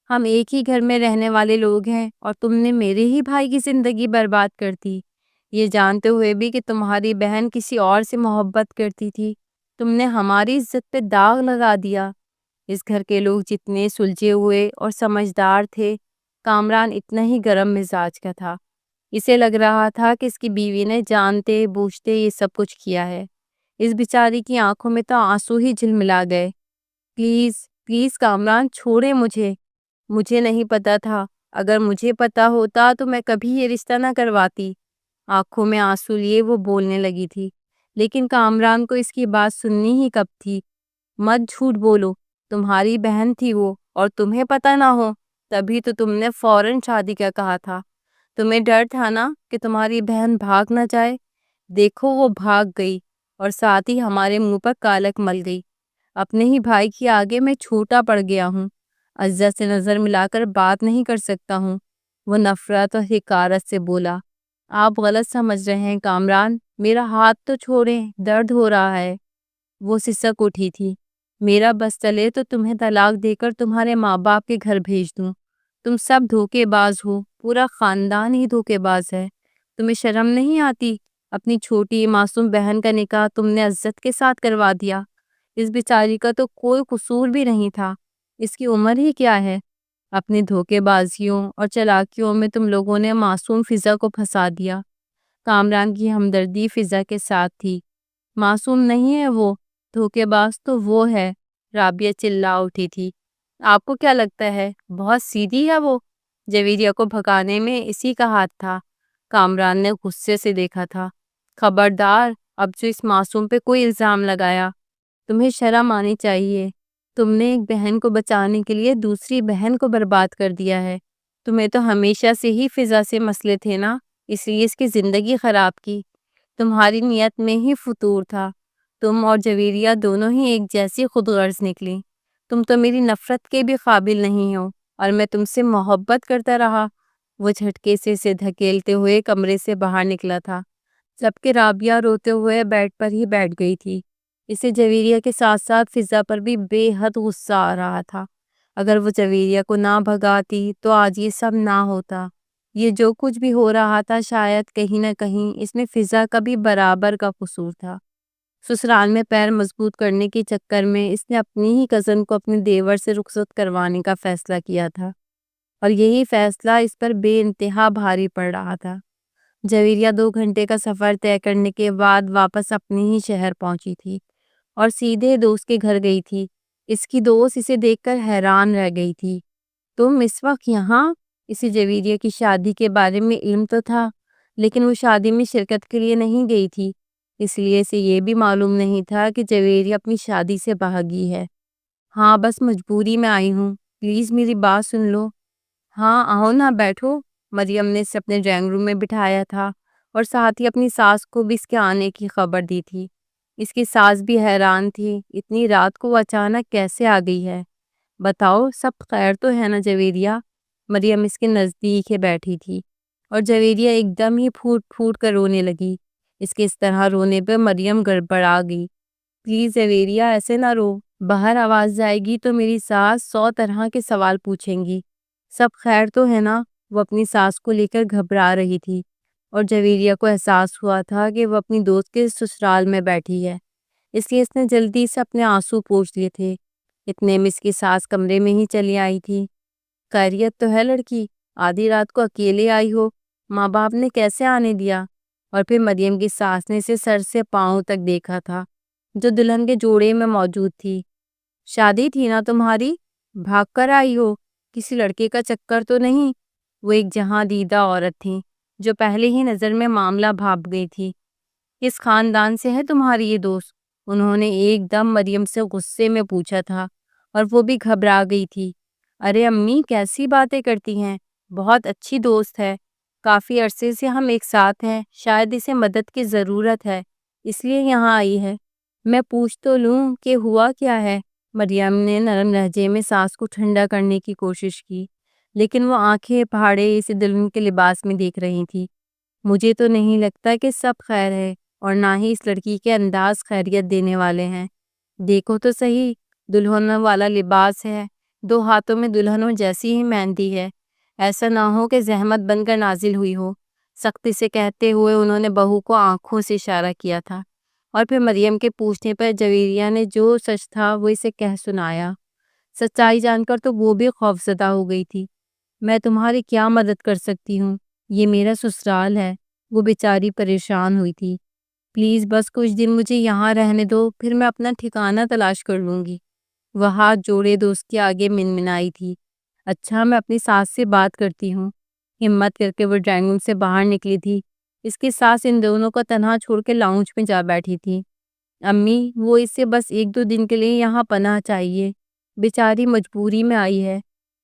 ہم ایک ہی گھر میں رہنے والے لوگ ہیں اور تم نے میرے ہی بھائی کی زندگی برباد کر دی، یہ جانتے ہوئے بھی کہ تمہاری بہن کسی اور سے محبت کرتی تھی۔ تم نے ہماری عزت پہ داغ لگا دیا۔ اس گھر کے لوگ جتنے سلجھے ہوئے اور سمجھدار تھے، کامران اتنا ہی گرم مزاج کا تھا۔ اسے لگ رہا تھا کہ اس کی بیوی نے جانتے بوجھتے یہ سب کچھ کیا ہے۔ اس بیچاری کی آنکھوں میں تو آنسو ہی جھلملا گئے۔ پلیز پلیز کامران، چھوڑے مجھے۔ مجھے نہیں پتا تھا، اگر مجھے پتا ہوتا تو میں کبھی یہ رشتہ نہ کرواتی۔ آنکھوں میں آنسو لیے وہ بولنے لگی تھی، لیکن کامران کو اس کی بات سننی ہی کب تھی۔ مت جھوٹ بولو، تمہاری بہن تھی وہ، اور تمہیں پتا نہ ہو تبھی تو تم نے فوراً شادی کا کہا تھا۔ تمہیں ڈر تھا نا کہ تمہاری بہن بھاگ نہ جائے۔ دیکھو وہ بھاگ گئی اور ساتھ ہی ہمارے منہ پر کالک مل گئی۔ اپنے ہی بھائی کی آگے میں چھوٹا پڑ گیا ہوں، عزت سے نظر ملا کر بات نہیں کر سکتا ہوں۔ وہ نفرت اور حقارت سے بولا۔ آپ غلط سمجھ رہے ہیں کامران، میرا ہاتھ تو چھوڑیں، درد ہو رہا ہے۔ وہ سسک اٹھی تھی۔ میرا بس چلے تو تمہیں طلاق دے کر تمہارے ماں باپ کے گھر بھیج دوں۔ تم سب دھوکے باز ہو، پورا خاندان ہی دھوکے باز ہے۔ تمہیں شرم نہیں آتی؟ اپنی چھوٹی معصوم بہن کا نکاح تم نے عزت کے ساتھ کروا دیا۔ اس بیچاری کا تو کوئی قصور بھی نہیں تھا، اس کی عمر ہی کیا ہے؟ اپنی دھوکے بازیوں اور چالاکیوں میں تم لوگوں نے معصوم فضا کو پھنسا دیا۔ کامران کی ہمدردی فضا کے ساتھ تھی۔ معصوم نہیں ہے وہ، دھوکے باز تو وہ ہے، رابعہ چلا اٹھی تھی۔ آپ کو کیا لگتا ہے بہت سیدھی ہے وہ؟ جویریہ کو بھگانے میں اسی کا ہاتھ تھا۔ کامران نے غصے سے دیکھا تھا۔ خبردار، اب جو اس معصوم پہ کوئی الزام لگایا، تمہیں شرم آنی چاہیے۔ تم نے ایک بہن کو بچانے کے لیے دوسری بہن کو برباد کر دیا ہے۔ تمہیں تو ہمیشہ سے ہی فضا سے مسئلے تھے نا، اس لیے اس کی زندگی خراب کی۔ تمہاری نیت میں ہی فطور تھا۔ تم اور جویریہ دونوں ہی ایک جیسی خود غرض نکلی۔ تم تو میری نفرت کے بھی قابل نہیں ہو، اور میں تم سے محبت کرتا رہا۔ وہ جھٹکے سے اسے دھکیلتے ہوئے کمرے سے باہر نکلا تھا، جبکہ رابعہ روتے ہوئے بیڈ پر ہی بیٹھ گئی تھی۔ اسے جویریہ کے ساتھ ساتھ فضا پر بھی بے حد غصہ آ رہا تھا۔ اگر وہ جویریہ کو نہ بھگاتی تو آج یہ سب نہ ہوتا۔ یہ جو کچھ بھی ہو رہا تھا شاید کہیں نہ کہیں اس میں فضا کا بھی برابر کا قصور تھا۔ سسرال میں پیر مضبوط کرنے کے چکر میں اس نے اپنی ہی کزن کو اپنے دیور سے رخصت کروانے کا فیصلہ کیا تھا، اور یہی فیصلہ اس پر بے انتہا بھاری پڑ رہا تھا۔ جویریہ 2 گھنٹے کا سفر طے کرنے کے بعد واپس اپنے ہی شہر پہنچی تھی اور سیدھے دوست کے گھر گئی تھی۔ اس کی دوست اسے دیکھ کر حیران رہ گئی تھی۔ تم اس وقت یہاں؟ اسے جویریہ کی شادی کے بارے میں علم تو تھا، لیکن وہ شادی میں شرکت کے لیے نہیں گئی تھی، اس لیے اسے یہ بھی معلوم نہیں تھا کہ جویریہ اپنی شادی سے بھاگی ہے۔ ہاں، بس مجبوری میں آئی ہوں، پلیز میری بات سن لو۔ ہاں آؤ نا، بیٹھو۔ مریم نے اسے اپنے ڈرائنگ روم میں بٹھایا تھا اور ساتھ ہی اپنی ساس کو بھی اس کے آنے کی خبر دی تھی۔ اس کی ساس بھی حیران تھی، اتنی رات کو وہ اچانک کیسے آ گئی ہے۔ بتاؤ، سب خیر تو ہے نا جویریہ؟ مریم اس کے نزدیک ہی بیٹھی تھی اور جویریہ ایک دم ہی پھوٹ پھوٹ کر رونے لگی۔ اس کے اس طرح رونے پہ مریم گڑبڑا گئی۔ پلیز جویریہ، ایسے نہ رو، باہر آواز جائے گی تو میری ساس 100 طرح کے سوال پوچھیں گی۔ سب خیر تو ہے نا؟ وہ اپنی ساس کو لے کر گھبرا رہی تھی، اور جویریہ کو احساس ہوا تھا کہ وہ اپنی دوست کے سسرال میں بیٹھی ہے، اس لیے اس نے جلدی سے اپنے آنسو پوچھ لیے تھے۔ اتنے میں اس کی ساس کمرے میں ہی چلی آئی تھی۔ خیریت تو ہے لڑکی؟ آدھی رات کو اکیلے آئی ہو، ماں باپ نے کیسے آنے دیا؟ اور پھر مریم کی ساس نے اسے سر سے پاؤں تک دیکھا تھا، جو دلہن کے جوڑے میں موجود تھی۔ شادی تھی نا تمہاری؟ بھاگ کر آئی ہو؟ کسی لڑکے کا چکر تو نہیں؟ وہ ایک جہاں دیدہ عورت تھی جو پہلے ہی نظر میں معاملہ بھاپ گئی تھی۔ کس خاندان سے ہے تمہاری یہ دوست؟ انہوں نے ایک دم مریم سے غصے میں پوچھا تھا، اور وہ بھی گھبرا گئی تھی۔ ارے امی، کیسی باتیں کرتی ہیں، بہت اچھی دوست ہے، کافی عرصے سے ہم ایک ساتھ ہیں، شاید اسے مدد کی ضرورت ہے اس لیے یہاں آئی ہے۔ میں پوچھ تو لوں کہ ہوا کیا ہے؟ مریم نے نرم لہجے میں ساس کو ٹھنڈا کرنے کی کوشش کی، لیکن وہ آنکھیں پھاڑے اسے دلہن کے لباس میں دیکھ رہی تھی۔ مجھے تو نہیں لگتا کہ سب خیر ہے، اور نہ ہی اس لڑکی کے انداز خیریت دینے والے ہیں۔ دیکھو تو صحیح، دلہنوں والا لباس ہے، 2 ہاتھوں میں دلہنوں جیسی ہی مہندی ہے، ایسا نہ ہو کہ زحمت بن کر نازل ہوئی ہو۔ سختی سے کہتے ہوئے انہوں نے بہو کو آنکھوں سے اشارہ کیا تھا، اور پھر مریم کے پوچھنے پر جویریہ نے جو سچ تھا وہ اسے کہہ سنایا۔ سچائی جان کر تو وہ بھی خوفزدہ ہو گئی تھی۔ میں تمہاری کیا مدد کر سکتی ہوں؟ یہ میرا سسرال ہے۔ وہ بیچاری پریشان ہوئی تھی۔ پلیز بس کچھ دن مجھے یہاں رہنے دو، پھر میں اپنا ٹھکانہ تلاش کر لوں گی۔ وہ ہاتھ جوڑے دوست کے آگے منمنائی تھی۔ اچھا، میں اپنی ساس سے بات کرتی ہوں۔ ہمت کر کے وہ ڈرائنگ روم سے باہر نکلی تھی۔ اس کی ساس ان دونوں کو تنہا چھوڑ کے لاؤنج میں جا بیٹھی تھی۔ امی، وہ اسے بس 1-2 دن کے لیے یہاں پناہ چاہیے، بیچاری مجبوری میں آئی ہے۔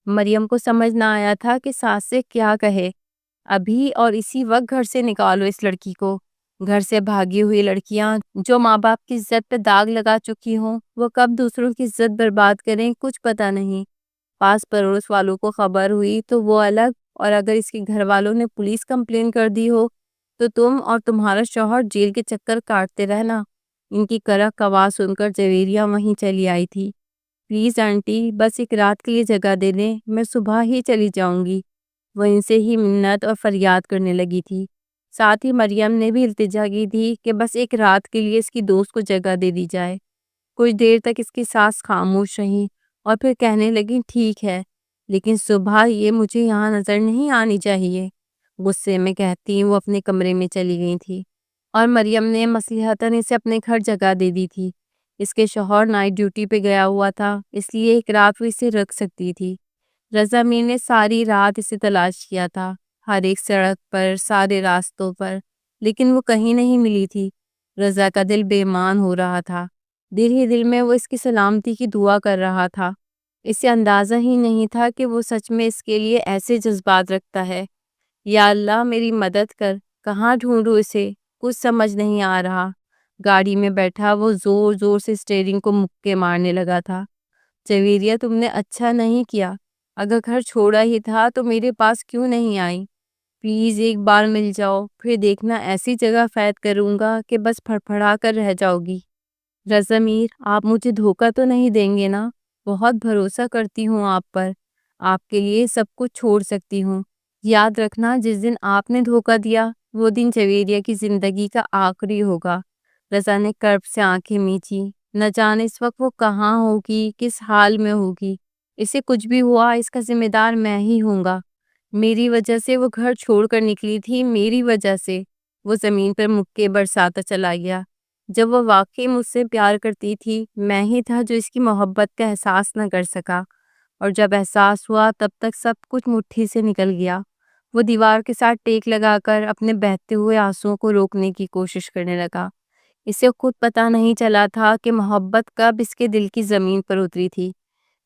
مریم کو سمجھ نہ آیا تھا کہ ساس سے کیا کہے۔ ابھی اور اسی وقت گھر سے نکالو اس لڑکی کو۔ گھر سے بھاگی ہوئی لڑکیاں جو ماں باپ کی عزت پہ داغ لگا چکی ہوں، وہ کب دوسروں کی عزت برباد کریں کچھ پتہ نہیں۔ پاس پڑوس والوں کو خبر ہوئی تو وہ الگ، اور اگر اس کے گھر والوں نے پولیس کمپلین کر دی ہو تو تم اور تمہارا شوہر جیل کے چکر کاٹتے رہنا۔ ان کی کرخ آواز سن کر جویریہ وہیں چلی آئی تھی۔ پلیز آنٹی، بس ایک رات کے لیے جگہ دے دیں، میں صبح ہی چلی جاؤں گی۔ وہ ان سے ہی منت اور فریاد کرنے لگی تھی۔ ساتھ ہی مریم نے بھی التجا کی تھی کہ بس ایک رات کے لیے اس کی دوست کو جگہ دے دی جائے۔ کچھ دیر تک اس کی ساس خاموش رہی اور پھر کہنے لگی، ٹھیک ہے، لیکن صبح یہ مجھے یہاں نظر نہیں آنی چاہیے۔ غصے میں کہتی وہ اپنے کمرے میں چلی گئی تھی اور مریم نے مصلحتاً اسے اپنے گھر جگہ دے دی تھی۔ اس کے شوہر نائٹ ڈیوٹی پہ گیا ہوا تھا، اس لیے ایک رات وہ اسے رکھ سکتی تھی۔ رضا میر نے ساری رات اسے تلاش کیا تھا، ہر ایک سڑک پر، سارے راستوں پر، لیکن وہ کہیں نہیں ملی تھی۔ رضا کا دل بے ایمان ہو رہا تھا، دل ہی دل میں وہ اس کی سلامتی کی دعا کر رہا تھا۔ اسے اندازہ ہی نہیں تھا کہ وہ سچ میں اس کے لیے ایسے جذبات رکھتا ہے۔ یا اللہ میری مدد کر، کہاں ڈھونڈوں اسے، کچھ سمجھ نہیں آ رہا۔ گاڑی میں بیٹھا وہ زور زور سے اسٹیئرنگ کو مکے مارنے لگا تھا۔ جویریہ تم نے اچھا نہیں کیا، اگر گھر چھوڑا ہی تھا تو میرے پاس کیوں نہیں آئی؟ پلیز ایک بار مل جاؤ، پھر دیکھنا ایسی جگہ قید کروں گا کہ بس پھڑپھڑا کر رہ جاؤ گی۔ رضا میر، آپ مجھے دھوکہ تو نہیں دیں گے نا؟ بہت بھروسہ کرتی ہوں آپ پر، آپ کے لیے سب کچھ چھوڑ سکتی ہوں۔ یاد رکھنا جس دن آپ نے دھوکہ دیا وہ دن جویریہ کی زندگی کا آخری ہوگا۔ رضا نے کرب سے آنکھیں میچی، نہ جانے اس وقت وہ کہاں ہوگی، کس حال میں ہوگی۔ اسے کچھ بھی ہوا اس کا ذمہ دار میں ہی ہوں گا۔ میری وجہ سے وہ گھر چھوڑ کر نکلی تھی، میری وجہ سے وہ زمین پر مکے برساتا چلا گیا۔ جب وہ واقعی مجھ سے پیار کرتی تھی، میں ہی تھا جو اس کی محبت کا احساس نہ کر سکا، اور جب احساس ہوا تب تک سب کچھ مٹھی سے نکل گیا۔ وہ دیوار کے ساتھ ٹیک لگا کر اپنے بہتے ہوئے آنسوؤں کو روکنے کی کوشش کرنے لگا۔ اسے خود پتہ نہیں چلا تھا کہ محبت کب اس کے دل کی زمین پر اتری تھی۔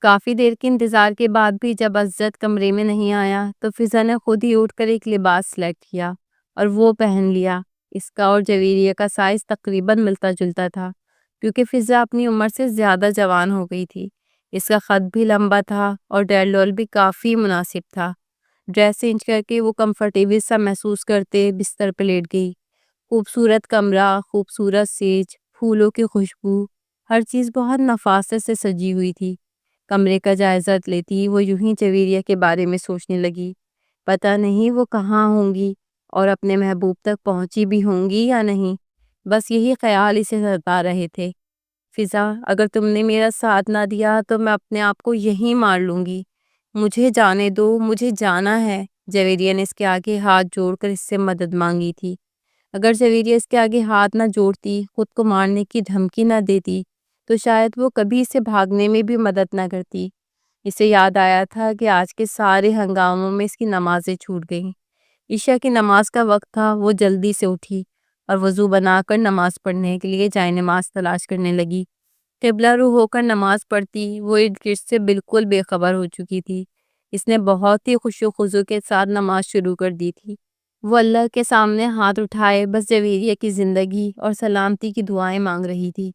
کافی دیر کے انتظار کے بعد بھی جب عزت کمرے میں نہیں آیا تو فضا نے خود ہی اٹھ کر ایک لباس سلیکٹ کیا اور وہ پہن لیا۔ اس کا اور جویریہ کا سائز تقریباً ملتا جلتا تھا، کیونکہ فضا اپنی عمر سے زیادہ جوان ہو گئی تھی۔ اس کا قد بھی لمبا تھا اور ڈیلڈول بھی کافی مناسب تھا۔ ڈریس چینج کر کے وہ کمفرٹیبل سا محسوس کرتے بستر پہ لیٹ گئی۔ خوبصورت کمرہ، خوبصورت سیج، پھولوں کی خوشبو، ہر چیز بہت نفاست سے سجی ہوئی تھی۔ کمرے کا جائزہ لیتی وہ یوں ہی جویریہ کے بارے میں سوچنے لگی، پتہ نہیں وہ کہاں ہوں گی اور اپنے محبوب تک پہنچی بھی ہوں گی یا نہیں۔ بس یہی خیال اسے ستا رہے تھے۔ فضا، اگر تم نے میرا ساتھ نہ دیا تو میں اپنے آپ کو یہیں مار لوں گی، مجھے جانے دو، مجھے جانا ہے۔ جویریہ نے اس کے آگے ہاتھ جوڑ کر اس سے مدد مانگی تھی۔ اگر جویریہ اس کے آگے ہاتھ نہ جوڑتی، خود کو مارنے کی دھمکی نہ دیتی، تو شاید وہ کبھی اسے بھاگنے میں بھی مدد نہ کرتی۔ اسے یاد آیا تھا کہ آج کے سارے ہنگاموں میں اس کی نمازیں چھوٹ گئیں۔ عشاء کی نماز کا وقت تھا، وہ جلدی سے اٹھی اور وضو بنا کر نماز پڑھنے کے لیے جائے نماز تلاش کرنے لگی۔ قبلہ رو ہو کر نماز پڑھتی وہ ارد گرد سے بالکل بے خبر ہو چکی تھی۔ اس نے بہت ہی خوش و خضوع کے ساتھ نماز شروع کر دی تھی۔ وہ اللہ کے سامنے ہاتھ اٹھائے بس جویریہ کی زندگی اور سلامتی کی دعائیں مانگ رہی تھی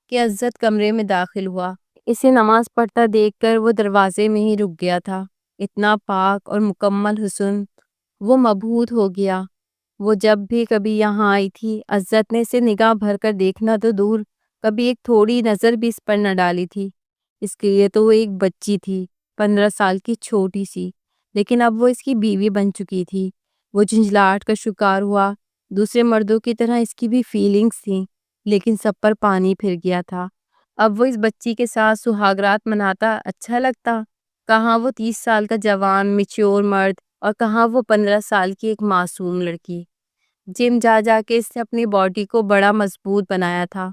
کہ عزت کمرے میں داخل ہوا۔ اسے نماز پڑھتا دیکھ کر وہ دروازے میں ہی رک گیا تھا۔ اتنا پاک اور مکمل حسن، وہ مبہوت ہو گیا۔ وہ جب بھی کبھی یہاں آئی تھی، عزت نے اسے نگاہ بھر کر دیکھنا تو دور، کبھی ایک تھوڑی نظر بھی اس پر نہ ڈالی تھی۔ اس کے لیے تو وہ ایک بچی تھی، 15 سال کی چھوٹی سی، لیکن اب وہ اس کی بیوی بن چکی تھی۔ وہ جھنجھلاہٹ کا شکار ہوا۔ دوسرے مردوں کی طرح اس کی بھی فیلنگز تھیں، لیکن سب پر پانی پھر گیا تھا۔ اب وہ اس بچی کے ساتھ سہاگرات مناتا اچھا لگتا؟ کہاں وہ 30 سال کا جوان میچور مرد اور کہاں وہ 15 سال کی ایک معصوم لڑکی۔ جم جا جا کے اس نے اپنی باڈی کو بڑا مضبوط بنایا تھا۔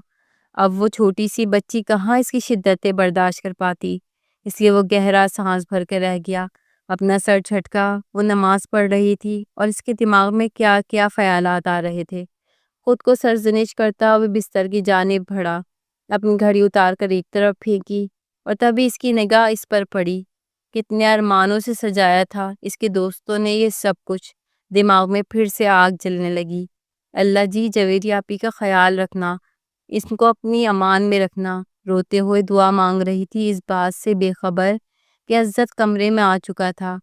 اب وہ چھوٹی سی بچی کہاں اس کی شدتیں برداشت کر پاتی، اس لیے وہ گہرا سانس بھر کے رہ گیا، اپنا سر جھٹکا۔ وہ نماز پڑھ رہی تھی اور اس کے دماغ میں کیا کیا خیالات آ رہے تھے۔ خود کو سرزنش کرتا وہ بستر کی جانب بڑھا، اپنی گھڑی اتار کر ایک طرف پھینکی، اور تبھی اس کی نگاہ اس پر پڑی۔ کتنے ارمانوں سے سجایا تھا اس کے دوستوں نے یہ سب کچھ۔ دماغ میں پھر سے آگ جلنے لگی۔ اللہ جی، جویریہ آپی کا خیال رکھنا، اس کو اپنی امان میں رکھنا۔ روتے ہوئے دعا مانگ رہی تھی، اس بات سے بے خبر کہ عزت کمرے میں آ چکا تھا۔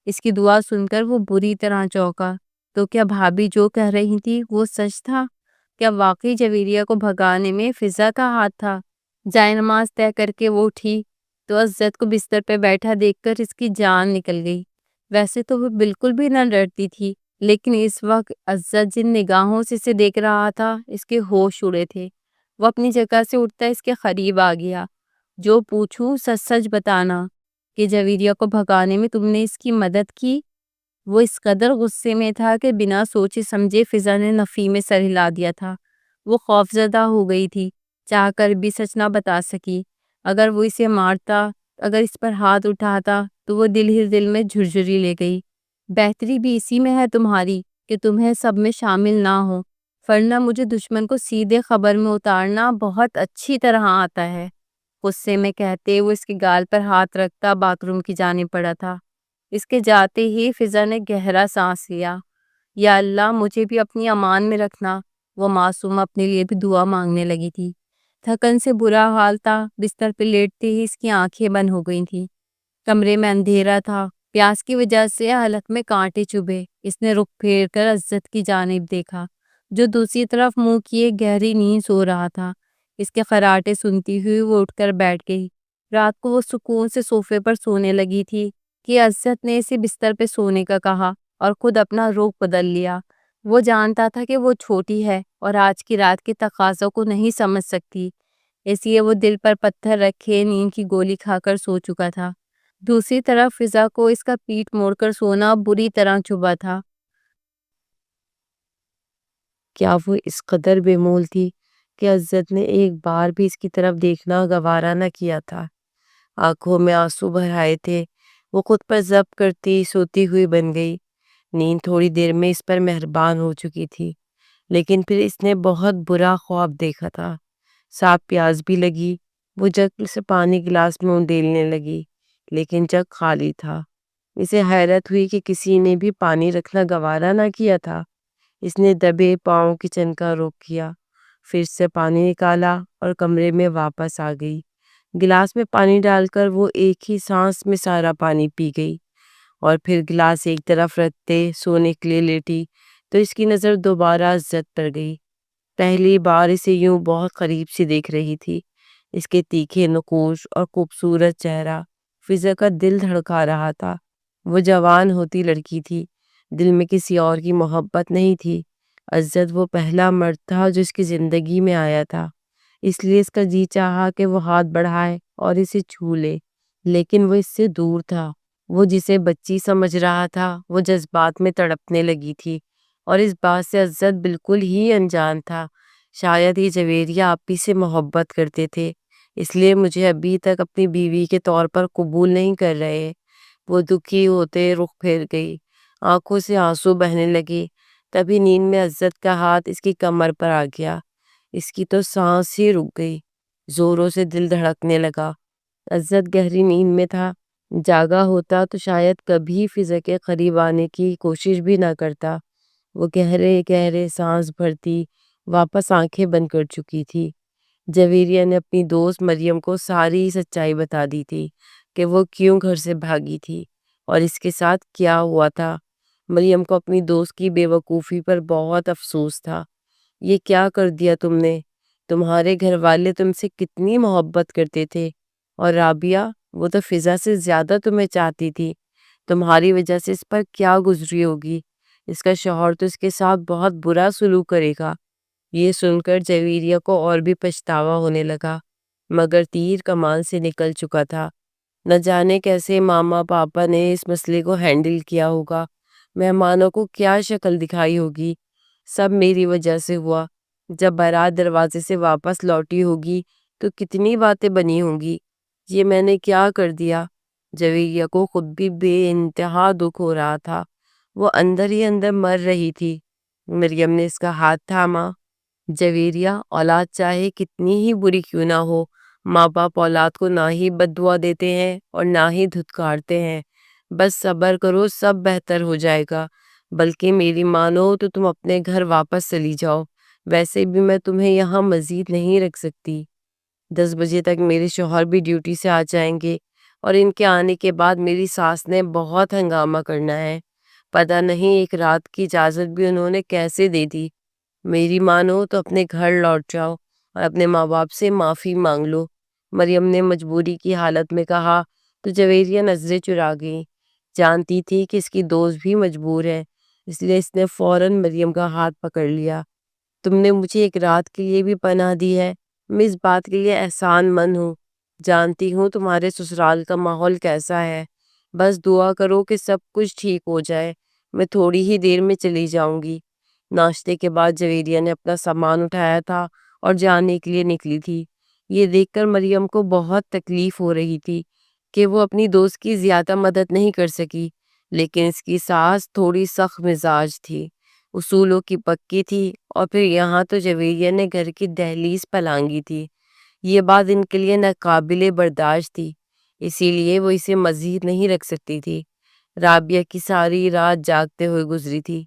اس کی دعا سن کر وہ بری طرح چونکا۔ تو کیا بھابھی جو کہہ رہی تھی وہ سچ تھا؟ کیا واقعی جویریہ کو بھگانے میں فضا کا ہاتھ تھا؟ جائے نماز طے کر کے وہ اٹھی تو عزت کو بستر پہ بیٹھا دیکھ کر اس کی جان نکل گئی۔ ویسے تو وہ بالکل بھی نہ ڈرتی تھی، لیکن اس وقت عزت جن نگاہوں سے اسے دیکھ رہا تھا، اس کے ہوش اڑے تھے۔ وہ اپنی جگہ سے اٹھتا اس کے قریب آ گیا۔ جو پوچھوں سچ سچ بتانا کہ جویریہ کو بھگانے میں تم نے اس کی مدد کی؟ وہ اس قدر غصے میں تھا کہ بنا سوچے سمجھے فضا نے نفی میں سر ہلا دیا تھا۔ وہ خوفزدہ ہو گئی تھی، چاہ کر بھی سچ نہ بتا سکی۔ اگر وہ اسے مارتا، اگر اس پر ہاتھ اٹھاتا تو وہ دل ہی دل میں جھرجھری لے گئی۔ بہتری بھی اسی میں ہے تمہاری کہ تمہیں سب میں شامل نہ ہو، ورنہ مجھے دشمن کو سیدھے خبر میں اتارنا بہت اچھی طرح آتا ہے۔ غصے میں کہتے وہ اس کے گال پر ہاتھ رکھتا باتھ روم کی جانب پڑا تھا۔ اس کے جاتے ہی فضا نے گہرا سانس لیا۔ یا اللہ مجھے بھی اپنی امان میں رکھنا۔ وہ معصوم اپنے لیے بھی دعا مانگنے لگی تھی۔ تھکن سے برا حال تھا، بستر پہ لیٹتے ہی اس کی آنکھیں بند ہو گئی تھیں۔ کمرے میں اندھیرا تھا، پیاس کی وجہ سے حلق میں کانٹے چبھے۔ اس نے رخ پھیر کر عزت کی جانب دیکھا، جو دوسری طرف منہ کیے گہری نیند سو رہا تھا۔ اس کے خراٹے سنتی ہوئی وہ اٹھ کر بیٹھ گئی۔ رات کو وہ سکون سے صوفے پر سونے لگی تھی کہ عزت نے اسے بستر پہ سونے کا کہا اور خود اپنا رخ بدل لیا۔ وہ جانتا تھا کہ وہ چھوٹی ہے اور آج کی رات کے تقاضوں کو نہیں سمجھ سکتی، اس لیے وہ دل پر پتھر رکھے نیند کی گولی کھا کر سو چکا تھا۔ دوسری طرف فضا کو اس کا پیٹھ موڑ کر سونا بری طرح چبھا تھا۔ کیا وہ اس قدر بے مول تھی کہ عزت نے ایک بار بھی اس کی طرف دیکھنا گوارا نہ کیا تھا؟ آنکھوں میں آنسو بھر آئے تھے۔ وہ خود پر ضبط کرتی سوتی ہوئی بن گئی۔ نیند تھوڑی دیر میں اس پر مہربان ہو چکی تھی، لیکن پھر اس نے بہت برا خواب دیکھا تھا۔ صاف پیاس بھی لگی۔ وہ جگ سے پانی گلاس میں انڈیلنے لگی، لیکن جگ خالی تھا۔ اسے حیرت ہوئی کہ کسی نے بھی پانی رکھنا گوارا نہ کیا تھا۔ اس نے دبے پاؤں کچن کا رخ کیا، پھر سے پانی نکالا اور کمرے میں واپس آ گئی۔ گلاس میں پانی ڈال کر وہ ایک ہی سانس میں سارا پانی پی گئی، اور پھر گلاس ایک طرف رکھتے سونے کے لیے لیٹی تو اس کی نظر دوبارہ عزت پر گئی۔ پہلی بار اسے یوں بہت قریب سے دیکھ رہی تھی۔ اس کے تیکھے نقوش اور خوبصورت چہرہ فضا کا دل دھڑکا رہا تھا۔ وہ جوان ہوتی لڑکی تھی، دل میں کسی اور کی محبت نہیں تھی۔ عزت وہ پہلا مرد تھا جو اس کی زندگی میں آیا تھا، اس لیے اس کا جی چاہا کہ وہ ہاتھ بڑھائے اور اسے چھو لے، لیکن وہ اس سے دور تھا۔ وہ جسے بچی سمجھ رہا تھا وہ جذبات میں تڑپنے لگی تھی، اور اس بات سے عزت بالکل ہی انجان تھا۔ شاید ہی جویریہ آپ ہی سے محبت کرتے تھے، اس لیے مجھے ابھی تک اپنی بیوی کے طور پر قبول نہیں کر رہے۔ وہ دکھی ہوتے رخ پھیر گئی، آنکھوں سے آنسو بہنے لگے۔ تبھی نیند میں عزت کا ہاتھ اس کی کمر پر آ گیا۔ اس کی تو سانس ہی رک گئی، زوروں سے دل دھڑکنے لگا۔ عزت گہری نیند میں تھا، جاگا ہوتا تو شاید کبھی فضا کے قریب آنے کی کوشش بھی نہ کرتا۔ وہ گہرے گہرے سانس بھرتی واپس آنکھیں بند کر چکی تھی۔ جویریہ نے اپنی دوست مریم کو ساری سچائی بتا دی تھی کہ وہ کیوں گھر سے بھاگی تھی اور اس کے ساتھ کیا ہوا تھا۔ مریم کو اپنی دوست کی بے وقوفی پر بہت افسوس تھا۔ یہ کیا کر دیا تم نے؟ تمہارے گھر والے تم سے کتنی محبت کرتے تھے، اور رابعہ وہ تو فضا سے زیادہ تمہیں چاہتی تھی۔ تمہاری وجہ سے اس پر کیا گزری ہوگی؟ اس کا شوہر تو اس کے ساتھ بہت برا سلوک کرے گا۔ یہ سن کر جویریہ کو اور بھی پچھتاوا ہونے لگا، مگر تیر کمان سے نکل چکا تھا۔ نہ جانے کیسے ماما پاپا نے اس مسئلے کو ہینڈل کیا ہوگا، مہمانوں کو کیا شکل دکھائی ہوگی۔ سب میری وجہ سے ہوا۔ جب بارات دروازے سے واپس لوٹی ہوگی تو کتنی باتیں بنی ہوں گی۔ یہ میں نے کیا کر دیا؟ جویریہ کو خود بھی بے انتہا دکھ ہو رہا تھا۔ وہ اندر ہی اندر مر رہی تھی۔ مریم نے اس کا ہاتھ تھاما۔ جویریہ، اولاد چاہے کتنی ہی بری کیوں نہ ہو، ماں باپ اولاد کو نہ ہی بد دعا دیتے ہیں اور نہ ہی دھتکارتے ہیں۔ بس صبر کرو، سب بہتر ہو جائے گا۔ بلکہ میری مانو تو تم اپنے گھر واپس چلی جاؤ، ویسے بھی میں تمہیں یہاں مزید نہیں رکھ سکتی۔ 10 بجے تک میرے شوہر بھی ڈیوٹی سے آ جائیں گے، اور ان کے آنے کے بعد میری ساس نے بہت ہنگامہ کرنا ہے۔ پتہ نہیں ایک رات کی اجازت بھی انہوں نے کیسے دے دی۔ میری مانو تو اپنے گھر لوٹ جاؤ اور اپنے ماں باپ سے معافی مانگ لو۔ مریم نے مجبوری کی حالت میں کہا تو جویریہ نظریں چرا گئی۔ جانتی تھی کہ اس کی دوست بھی مجبور ہے، اس لیے اس نے فوراً مریم کا ہاتھ پکڑ لیا۔ تم نے مجھے ایک رات کے لیے بھی پناہ دی ہے، میں اس بات کے لیے احسان مند ہوں۔ جانتی ہوں تمہارے سسرال کا ماحول کیسا ہے، بس دعا کرو کہ سب کچھ ٹھیک ہو جائے۔ میں تھوڑی ہی دیر میں چلی جاؤں گی۔ ناشتے کے بعد جویریہ نے اپنا سامان اٹھایا تھا اور جانے کے لیے نکلی تھی۔ یہ دیکھ کر مریم کو بہت تکلیف ہو رہی تھی کہ وہ اپنی دوست کی زیادہ مدد نہیں کر سکی، لیکن اس کی ساس تھوڑی سخت مزاج تھی، اصولوں کی پکی تھی، اور پھر یہاں تو جویریہ نے گھر کی دہلیز پلانگی تھی۔ یہ بات ان کے لیے ناقابل برداشت تھی، اسی لیے وہ اسے مزید نہیں رکھ سکتی تھی۔ رابعہ کی ساری رات جاگتے ہوئے گزری تھی۔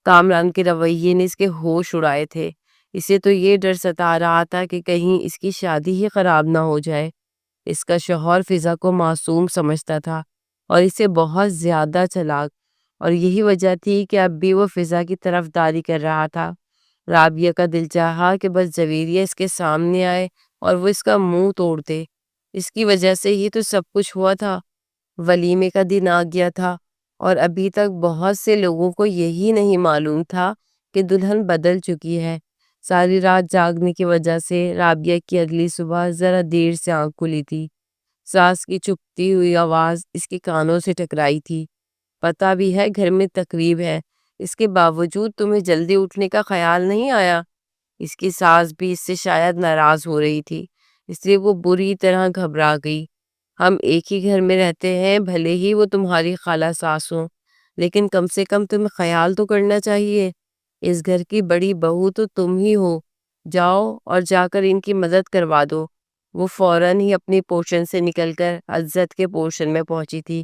کامران کے رویے نے اس کے ہوش اڑائے تھے۔ اسے تو یہ ڈر ستا رہا تھا کہ کہیں اس کی شادی ہی خراب نہ ہو جائے۔ اس کا شوہر فضا کو معصوم سمجھتا تھا اور اسے بہت زیادہ چلاک، اور یہی وجہ تھی کہ اب بھی وہ فضا کی طرفداری کر رہا تھا۔ رابعہ کا دل چاہا کہ بس جویریہ اس کے سامنے آئے اور وہ اس کا منہ توڑ دے۔ اس کی وجہ سے ہی تو سب کچھ ہوا تھا۔ ولیمے کا دن آ گیا تھا اور ابھی تک بہت سے لوگوں کو یہی نہیں معلوم تھا کہ دلہن بدل چکی ہے۔ ساری رات جاگنے کی وجہ سے رابعہ کی اگلی صبح ذرا دیر سے آنکھ کھلی تھی۔ ساس کی چپتی ہوئی آواز اس کے کانوں سے ٹکرائی تھی۔ پتہ بھی ہے گھر میں تقریب ہے، اس کے باوجود تمہیں جلدی اٹھنے کا خیال نہیں آیا؟ اس کی ساس بھی اس سے شاید ناراض ہو رہی تھی، اس لیے وہ بری طرح گھبرا گئی۔ ہم ایک ہی گھر میں رہتے ہیں، بھلے ہی وہ تمہاری خالہ ساس ہوں، لیکن کم سے کم تمہیں خیال تو کرنا چاہیے۔ اس گھر کی بڑی بہو تو تم ہی ہو، جاؤ اور جا کر ان کی مدد کروا دو۔ وہ فوراً ہی اپنی پورشن سے نکل کر عزت کے پورشن میں پہنچی تھی۔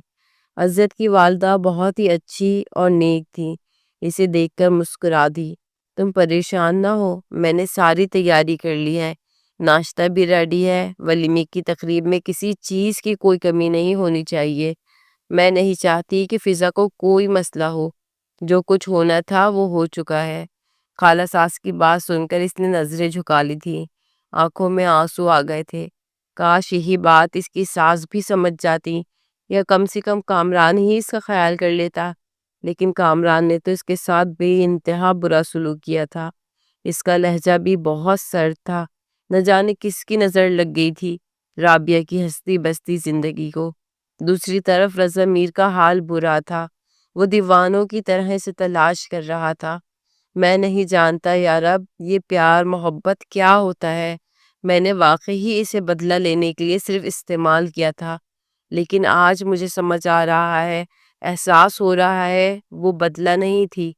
عزت کی والدہ بہت ہی اچھی اور نیک تھی، اسے دیکھ کر مسکرا دی۔ تم پریشان نہ ہو، میں نے ساری تیاری کر لی ہے، ناشتہ بھی ریڈی ہے، ولیمے کی تقریب میں کسی چیز کی کوئی کمی نہیں ہونی چاہیے۔ میں نہیں چاہتی کہ فضا کو کوئی مسئلہ ہو، جو کچھ ہونا تھا وہ ہو چکا ہے۔ خالہ ساس کی بات سن کر اس نے نظریں جھکا لی تھی، آنکھوں میں آنسو آ گئے تھے۔ کاش یہی بات اس کی ساس بھی سمجھ جاتی، یا کم سے کم کامران ہی اس کا خیال کر لیتا، لیکن کامران نے تو اس کے ساتھ بے انتہا برا سلوک کیا تھا۔ اس کا لہجہ بھی بہت سرد تھا، نہ جانے کس کی نظر لگ گئی تھی رابعہ کی ہستی بستی زندگی کو۔ دوسری طرف رضا میر کا حال برا تھا، وہ دیوانوں کی طرح اسے تلاش کر رہا تھا۔ میں نہیں جانتا یا رب، یہ پیار محبت کیا ہوتا ہے؟ میں نے واقعی اسے بدلہ لینے کے لیے صرف استعمال کیا تھا، لیکن آج مجھے سمجھ آ رہا ہے، احساس ہو رہا ہے وہ بدلہ نہیں تھی،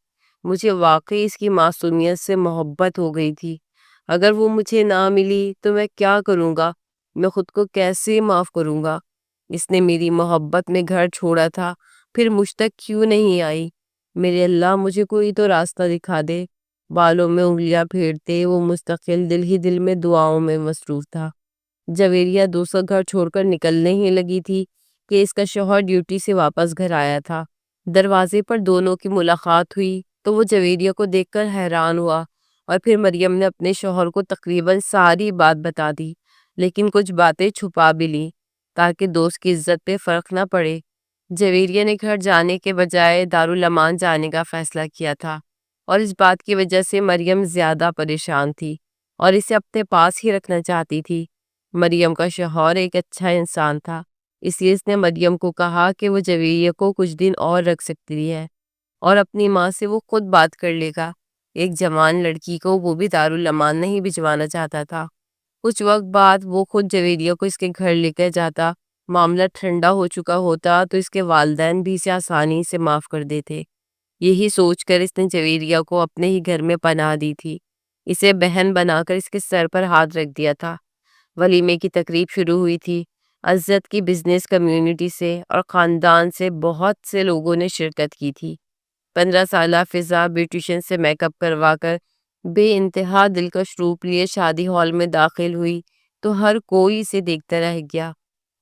مجھے واقعی اس کی معصومیت سے محبت ہو گئی تھی۔ اگر وہ مجھے نہ ملی تو میں کیا کروں گا؟ میں خود کو کیسے معاف کروں گا؟ اس نے میری محبت میں گھر چھوڑا تھا، پھر مجھ تک کیوں نہیں آئی؟ میرے اللہ مجھے کوئی تو راستہ دکھا دے۔ بالوں میں انگلیاں پھیرتے وہ مستقل دل ہی دل میں دعاؤں میں مصروف تھا۔ جویریہ دوسرا گھر چھوڑ کر نکلنے ہی لگی تھی کہ اس کا شوہر ڈیوٹی سے واپس گھر آیا تھا۔ دروازے پر دونوں کی ملاقات ہوئی تو وہ جویریہ کو دیکھ کر حیران ہوا، اور پھر مریم نے اپنے شوہر کو تقریباً ساری بات بتا دی، لیکن کچھ باتیں چھپا بھی لی تاکہ دوست کی عزت پہ فرق نہ پڑے۔ جویریہ نے گھر جانے کے بجائے دارالامان جانے کا فیصلہ کیا تھا، اور اس بات کی وجہ سے مریم زیادہ پریشان تھی اور اسے اپنے پاس ہی رکھنا چاہتی تھی۔ مریم کا شوہر ایک اچھا انسان تھا، اس لیے اس نے مریم کو کہا کہ وہ جویریہ کو کچھ دن اور رکھ سکتی ہے اور اپنی ماں سے وہ خود بات کر لے گا۔ ایک جوان لڑکی کو وہ بھی دارالامان نہیں بھجوانا چاہتا تھا۔ کچھ وقت بعد وہ خود جویریہ کو اس کے گھر لے کر جاتا، معاملہ ٹھنڈا ہو چکا ہوتا تو اس کے والدین بھی اسے آسانی سے معاف کر دیتے۔ یہی سوچ کر اس نے جویریہ کو اپنے ہی گھر میں پناہ دی تھی، اسے بہن بنا کر اس کے سر پر ہاتھ رکھ دیا تھا۔ ولیمے کی تقریب شروع ہوئی تھی۔ عزت کی بزنس کمیونٹی سے اور خاندان سے بہت سے لوگوں نے شرکت کی تھی۔ 15 سالہ فضا بیوٹیشین سے میک اپ کروا کر بے انتہا دلکش روپ لیے شادی ہال میں داخل ہوئی تو ہر کوئی اسے دیکھتا رہ گیا۔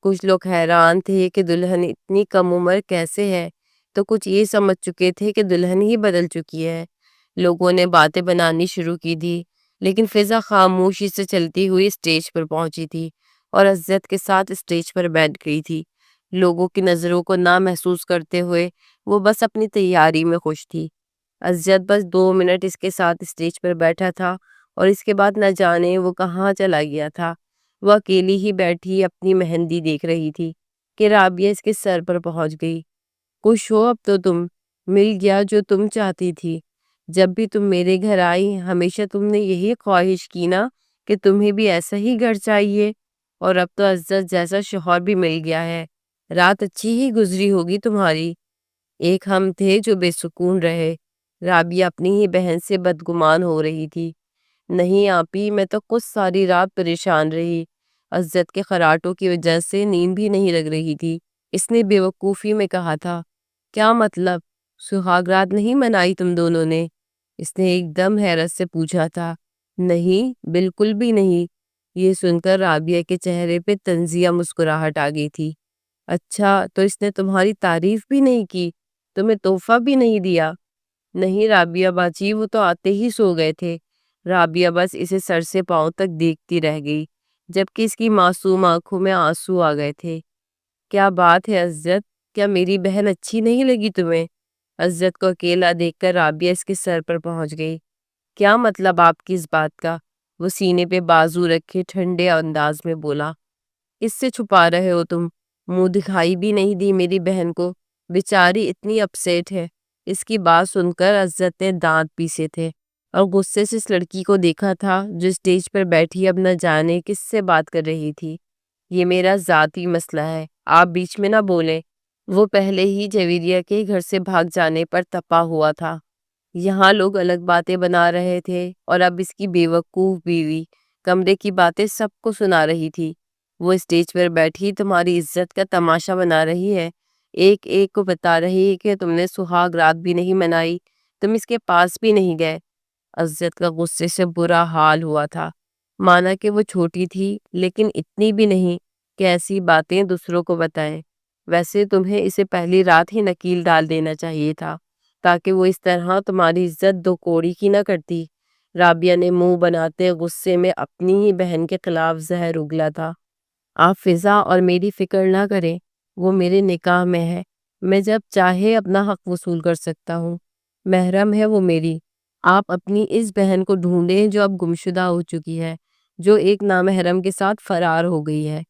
کچھ لوگ حیران تھے کہ دلہن اتنی کم عمر کیسے ہے، تو کچھ یہ سمجھ چکے تھے کہ دلہن ہی بدل چکی ہے۔ لوگوں نے باتیں بنانی شروع کی تھی، لیکن فضا خاموشی سے چلتی ہوئی اسٹیج پر پہنچی تھی اور عزت کے ساتھ اسٹیج پر بیٹھ گئی تھی۔ لوگوں کی نظروں کو نہ محسوس کرتے ہوئے وہ بس اپنی تیاری میں خوش تھی۔ عزت بس 2 منٹ اس کے ساتھ اسٹیج پر بیٹھا تھا اور اس کے بعد نہ جانے وہ کہاں چلا گیا تھا۔ وہ اکیلی ہی بیٹھی اپنی مہندی دیکھ رہی تھی کہ رابعہ اس کے سر پر پہنچ گئی۔ خوش ہو اب تو تم؟ مل گیا جو تم چاہتی تھی۔ جب بھی تم میرے گھر آئی ہمیشہ تم نے یہی خواہش کی نا کہ تمہیں بھی ایسا ہی گھر چاہیے، اور اب تو عزت جیسا شوہر بھی مل گیا ہے۔ رات اچھی ہی گزری ہوگی تمہاری۔ ایک ہم تھے جو بے سکون رہے۔ رابعہ اپنی ہی بہن سے بدگمان ہو رہی تھی۔ نہیں آپی، میں تو خود ساری رات پریشان رہی۔ عزت کے خراٹوں کی وجہ سے نیند بھی نہیں لگ رہی تھی۔ اس نے بے وقوفی میں کہا تھا۔ کیا مطلب؟ سہاگ رات نہیں منائی تم دونوں نے؟ اس نے ایک دم حیرت سے پوچھا تھا۔ نہیں، بالکل بھی نہیں۔ یہ سن کر رابعہ کے چہرے پہ طنزیہ مسکراہٹ آ گئی تھی۔ اچھا، تو اس نے تمہاری تعریف بھی نہیں کی؟ تمہیں تحفہ بھی نہیں دیا؟ نہیں رابعہ باجی، وہ تو آتے ہی سو گئے تھے۔ رابعہ بس اسے سر سے پاؤں تک دیکھتی رہ گئی، جبکہ اس کی معصوم آنکھوں میں آنسو آ گئے تھے۔ کیا بات ہے عزت، کیا میری بہن اچھی نہیں لگی تمہیں؟ عزت کو اکیلا دیکھ کر رابعہ اس کے سر پر پہنچ گئی۔ کیا مطلب آپ کی اس بات کا؟ وہ سینے پہ بازو رکھے ٹھنڈے انداز میں بولا۔ اس سے چھپا رہے ہو تم؟ منہ دکھائی بھی نہیں دی میری بہن کو، بیچاری اتنی اپسیٹ ہے۔ اس کی بات سن کر عزت نے دانت پیسے تھے اور غصے سے اس لڑکی کو دیکھا تھا جو اسٹیج پر بیٹھی اب نہ جانے کس سے بات کر رہی تھی۔ یہ میرا ذاتی مسئلہ ہے، آپ بیچ میں نہ بولیں۔ وہ پہلے ہی جویریہ کے گھر سے بھاگ جانے پر تپا ہوا تھا۔ یہاں لوگ الگ باتیں بنا رہے تھے اور اب اس کی بیوقوف بیوی کمرے کی باتیں سب کو سنا رہی تھی۔ وہ اسٹیج پر بیٹھی تمہاری عزت کا تماشا بنا رہی ہے، ایک ایک کو بتا رہی ہے کہ تم نے سہاگ رات بھی نہیں منائی، تم اس کے پاس بھی نہیں گئے۔ عزت کا غصے سے برا حال ہوا تھا۔ مانا کہ وہ چھوٹی تھی لیکن اتنی بھی نہیں کہ ایسی باتیں دوسروں کو بتائے۔ ویسے تمہیں اسے پہلی رات ہی نکیل ڈال دینا چاہیے تھا تاکہ وہ اس طرح تمہاری عزت دو کوڑی کی نہ کرتی۔ رابعہ نے منہ بناتے غصے میں اپنی ہی بہن کے خلاف زہر اگلا تھا۔ آپ فضا اور میری فکر نہ کریں، وہ میرے نکاح میں ہے، میں جب چاہے اپنا حق وصول کر سکتا ہوں، محرم ہے وہ میری۔ آپ اپنی اس بہن کو ڈھونڈیں جو اب گمشدہ ہو چکی ہے، جو ایک نامحرم کے ساتھ فرار ہو گئی ہے۔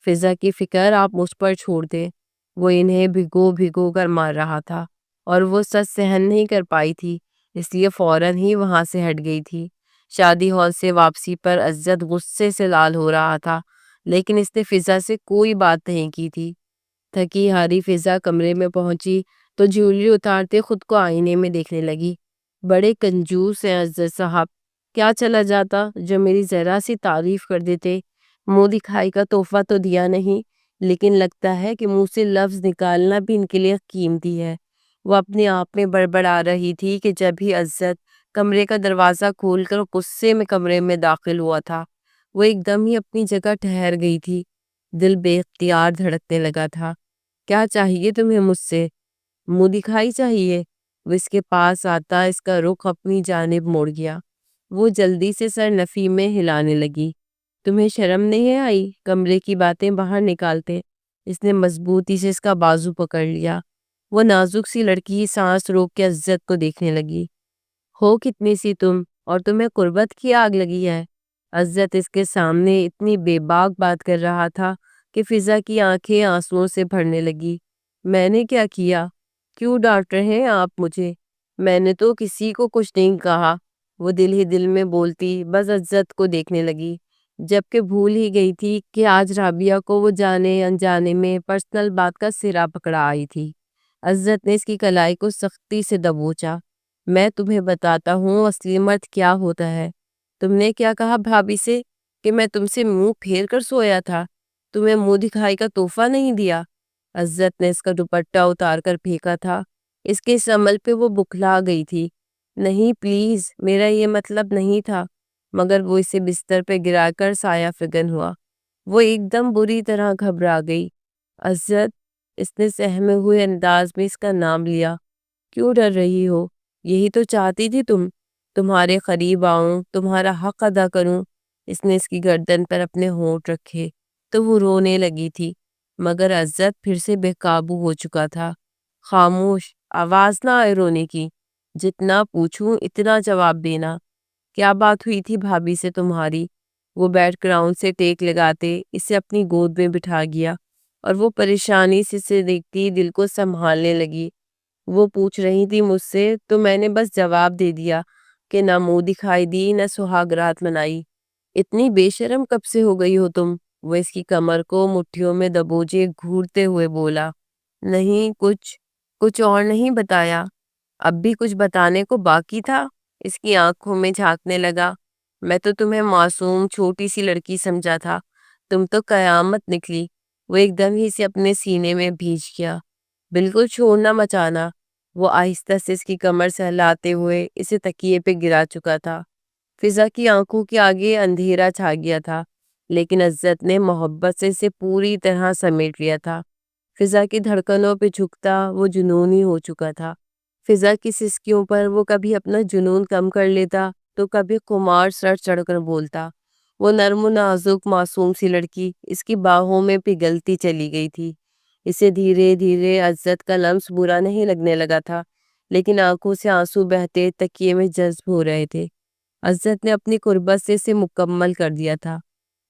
فضا کی فکر آپ مجھ پر چھوڑ دیں۔ وہ انہیں بھگو بھگو کر مار رہا تھا اور وہ سچ سہن نہیں کر پائی تھی، اس لیے فوراً ہی وہاں سے ہٹ گئی تھی۔ شادی ہال سے واپسی پر عزت غصے سے لال ہو رہا تھا، لیکن اس نے فضا سے کوئی بات نہیں کی تھی۔ تھکی ہاری فضا کمرے میں پہنچی تو جیولری اتارتے خود کو آئینے میں دیکھنے لگی۔ بڑے کنجوس ہیں عزت صاحب، کیا چلا جاتا جو میری ذرا سی تعریف کر دیتے۔ منہ دکھائی کا تحفہ تو دیا نہیں، لیکن لگتا ہے کہ منہ سے لفظ نکالنا بھی ان کے لیے قیمتی ہے۔ وہ اپنے آپ میں بڑبڑا رہی تھی کہ جب ہی عزت کمرے کا دروازہ کھول کر غصے میں کمرے میں داخل ہوا تھا، وہ ایک دم ہی اپنی جگہ ٹھہر گئی تھی۔ دل بے اختیار دھڑکنے لگا تھا۔ کیا چاہیے تمہیں مجھ سے؟ منہ دکھائی چاہیے؟ وہ اس کے پاس آتا اس کا رخ اپنی جانب موڑ گیا۔ وہ جلدی سے سر نفی میں ہلانے لگی۔ تمہیں شرم نہیں آئی کمرے کی باتیں باہر نکالتے؟ اس نے مضبوطی سے اس کا بازو پکڑ لیا۔ وہ نازک سی لڑکی سانس روک کے عزت کو دیکھنے لگی۔ ہو کتنی سی تم، اور تمہیں قربت کی آگ لگی ہے؟ عزت اس کے سامنے اتنی بے باک بات کر رہا تھا کہ فضا کی آنکھیں آنسوؤں سے بھرنے لگی۔ میں نے کیا کیا؟ کیوں ڈانٹ رہے ہیں آپ مجھے؟ میں نے تو کسی کو کچھ نہیں کہا۔ وہ دل ہی دل میں بولتی بس عزت کو دیکھنے لگی، جبکہ بھول ہی گئی تھی کہ آج رابعہ کو وہ جانے انجانے میں پرسنل بات کا سرا پکڑا آئی تھی۔ عزت نے اس کی کلائی کو سختی سے دبوچا۔ میں تمہیں بتاتا ہوں اصلی مرد کیا ہوتا ہے۔ تم نے کیا کہا بھابھی سے؟ کہ میں تم سے منہ پھیر کر سویا تھا، تمہیں منہ دکھائی کا تحفہ نہیں دیا؟ عزت نے اس کا دوپٹہ اتار کر پھینکا تھا۔ اس کے اس عمل پہ وہ بکھلا گئی تھی۔ نہیں پلیز، میرا یہ مطلب نہیں تھا، مگر وہ اسے بستر پہ گرا کر سایہ فگن ہوا۔ وہ ایک دم بری طرح گھبرا گئی۔ عزت، اس نے سہمے ہوئے انداز میں اس کا نام لیا۔ کیوں ڈر رہی ہو؟ یہی تو چاہتی تھی تم، تمہارے قریب آؤں، تمہارا حق ادا کروں۔ اس نے اس کی گردن پر اپنے ہونٹ رکھے تو وہ رونے لگی تھی، مگر عزت پھر سے بے قابو ہو چکا تھا۔ خاموش، آواز نہ آئے رونے کی، جتنا پوچھوں اتنا جواب دینا۔ کیا بات ہوئی تھی بھابھی سے تمہاری؟ وہ بیک گراؤنڈ سے ٹیک لگاتے اسے اپنی گود میں بٹھا گیا اور وہ پریشانی سے اسے دیکھتی دل کو سنبھالنے لگی۔ وہ پوچھ رہی تھی مجھ سے تو میں نے بس جواب دے دیا کہ نہ منہ دکھائی دی نہ سہاگ رات منائی۔ اتنی بے شرم کب سے ہو گئی ہو تم؟ وہ اس کی کمر کو مٹھیوں میں دبوچے گھورتے ہوئے بولا۔ نہیں کچھ اور نہیں بتایا؟ اب بھی کچھ بتانے کو باقی تھا؟ اس کی آنکھوں میں جھانکنے لگا۔ میں تو تمہیں معصوم چھوٹی سی لڑکی سمجھا تھا، تم تو قیامت نکلی۔ وہ ایک دم ہی سے اپنے سینے میں بھیج گیا۔ بالکل چھوڑنا مچانا۔ وہ آہستہ سے اس کی کمر سہلاتے ہوئے اسے تکیے پہ گرا چکا تھا۔ فضا کی آنکھوں کے آگے اندھیرا چھا گیا تھا، لیکن عزت نے محبت سے اسے پوری طرح سمیٹ لیا تھا۔ فضا کی دھڑکنوں پہ جھکتا وہ جنونی ہو چکا تھا۔ فضا کی سسکیوں پر وہ کبھی اپنا جنون کم کر لیتا تو کبھی خمار سر چڑھ کر بولتا۔ وہ نرم و نازک معصوم سی لڑکی اس کی باہوں میں پگھلتی چلی گئی تھی۔ اسے دھیرے دھیرے عزت کا لمس برا نہیں لگنے لگا تھا، لیکن آنکھوں سے آنسو بہتے تکیے میں جذب ہو رہے تھے۔ عزت نے اپنی قربت سے اسے مکمل کر دیا تھا۔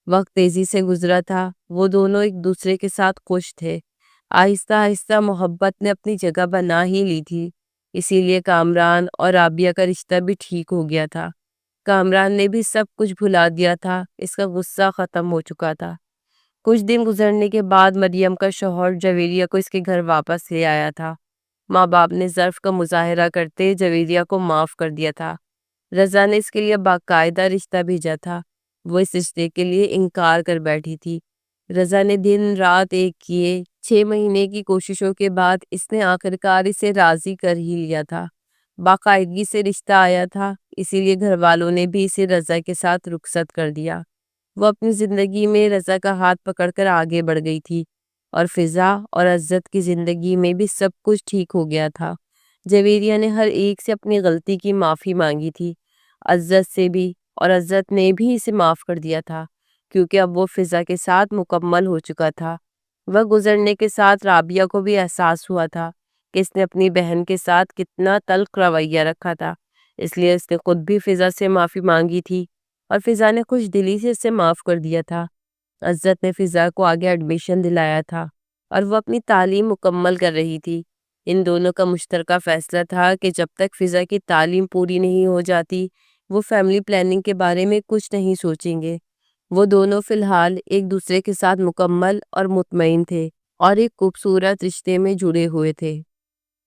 وقت تیزی سے گزرا تھا، وہ دونوں ایک دوسرے کے ساتھ خوش تھے۔ آہستہ آہستہ محبت نے اپنی جگہ بنا ہی لی تھی، اسی لیے کامران اور رابعہ کا رشتہ بھی ٹھیک ہو گیا تھا۔ کامران نے بھی سب کچھ بھلا دیا تھا، اس کا غصہ ختم ہو چکا تھا۔ کچھ دن گزرنے کے بعد مریم کا شوہر جویریہ کو اس کے گھر واپس لے آیا تھا۔ ماں باپ نے ظرف کا مظاہرہ کرتے جویریہ کو معاف کر دیا تھا۔ رضا نے اس کے لیے باقاعدہ رشتہ بھیجا تھا، وہ اس رشتے کے لیے انکار کر بیٹھی تھی۔ رضا نے دن رات ایک کیے، 6 مہینے کی کوششوں کے بعد اس نے آخرکار اسے راضی کر ہی لیا تھا۔ باقاعدگی سے رشتہ آیا تھا، اسی لیے گھر والوں نے بھی اسے رضا کے ساتھ رخصت کر دیا۔ وہ اپنی زندگی میں رضا کا ہاتھ پکڑ کر آگے بڑھ گئی تھی، اور فضا اور عزت کی زندگی میں بھی سب کچھ ٹھیک ہو گیا تھا۔ جویریہ نے ہر ایک سے اپنی غلطی کی معافی مانگی تھی، عزت سے بھی، اور عزت نے بھی اسے معاف کر دیا تھا، کیونکہ اب وہ فضا کے ساتھ مکمل ہو چکا تھا۔ وقت گزرنے کے ساتھ رابعہ کو بھی احساس ہوا تھا کہ اس نے اپنی بہن کے ساتھ کتنا تلخ رویہ رکھا تھا، اس لیے اس نے خود بھی فضا سے معافی مانگی تھی، اور فضا نے خوش دلی سے اسے معاف کر دیا تھا۔ عزت نے فضا کو آگے ایڈمیشن دلایا تھا، اور وہ اپنی تعلیم مکمل کر رہی تھی۔ ان دونوں کا مشترکہ فیصلہ تھا کہ جب تک فضا کی تعلیم پوری نہیں ہو جاتی وہ فیملی پلاننگ کے بارے میں کچھ نہیں سوچیں گے۔ وہ دونوں فی الحال ایک دوسرے کے ساتھ مکمل اور مطمئن تھے، اور ایک خوبصورت رشتے میں جڑے ہوئے تھے۔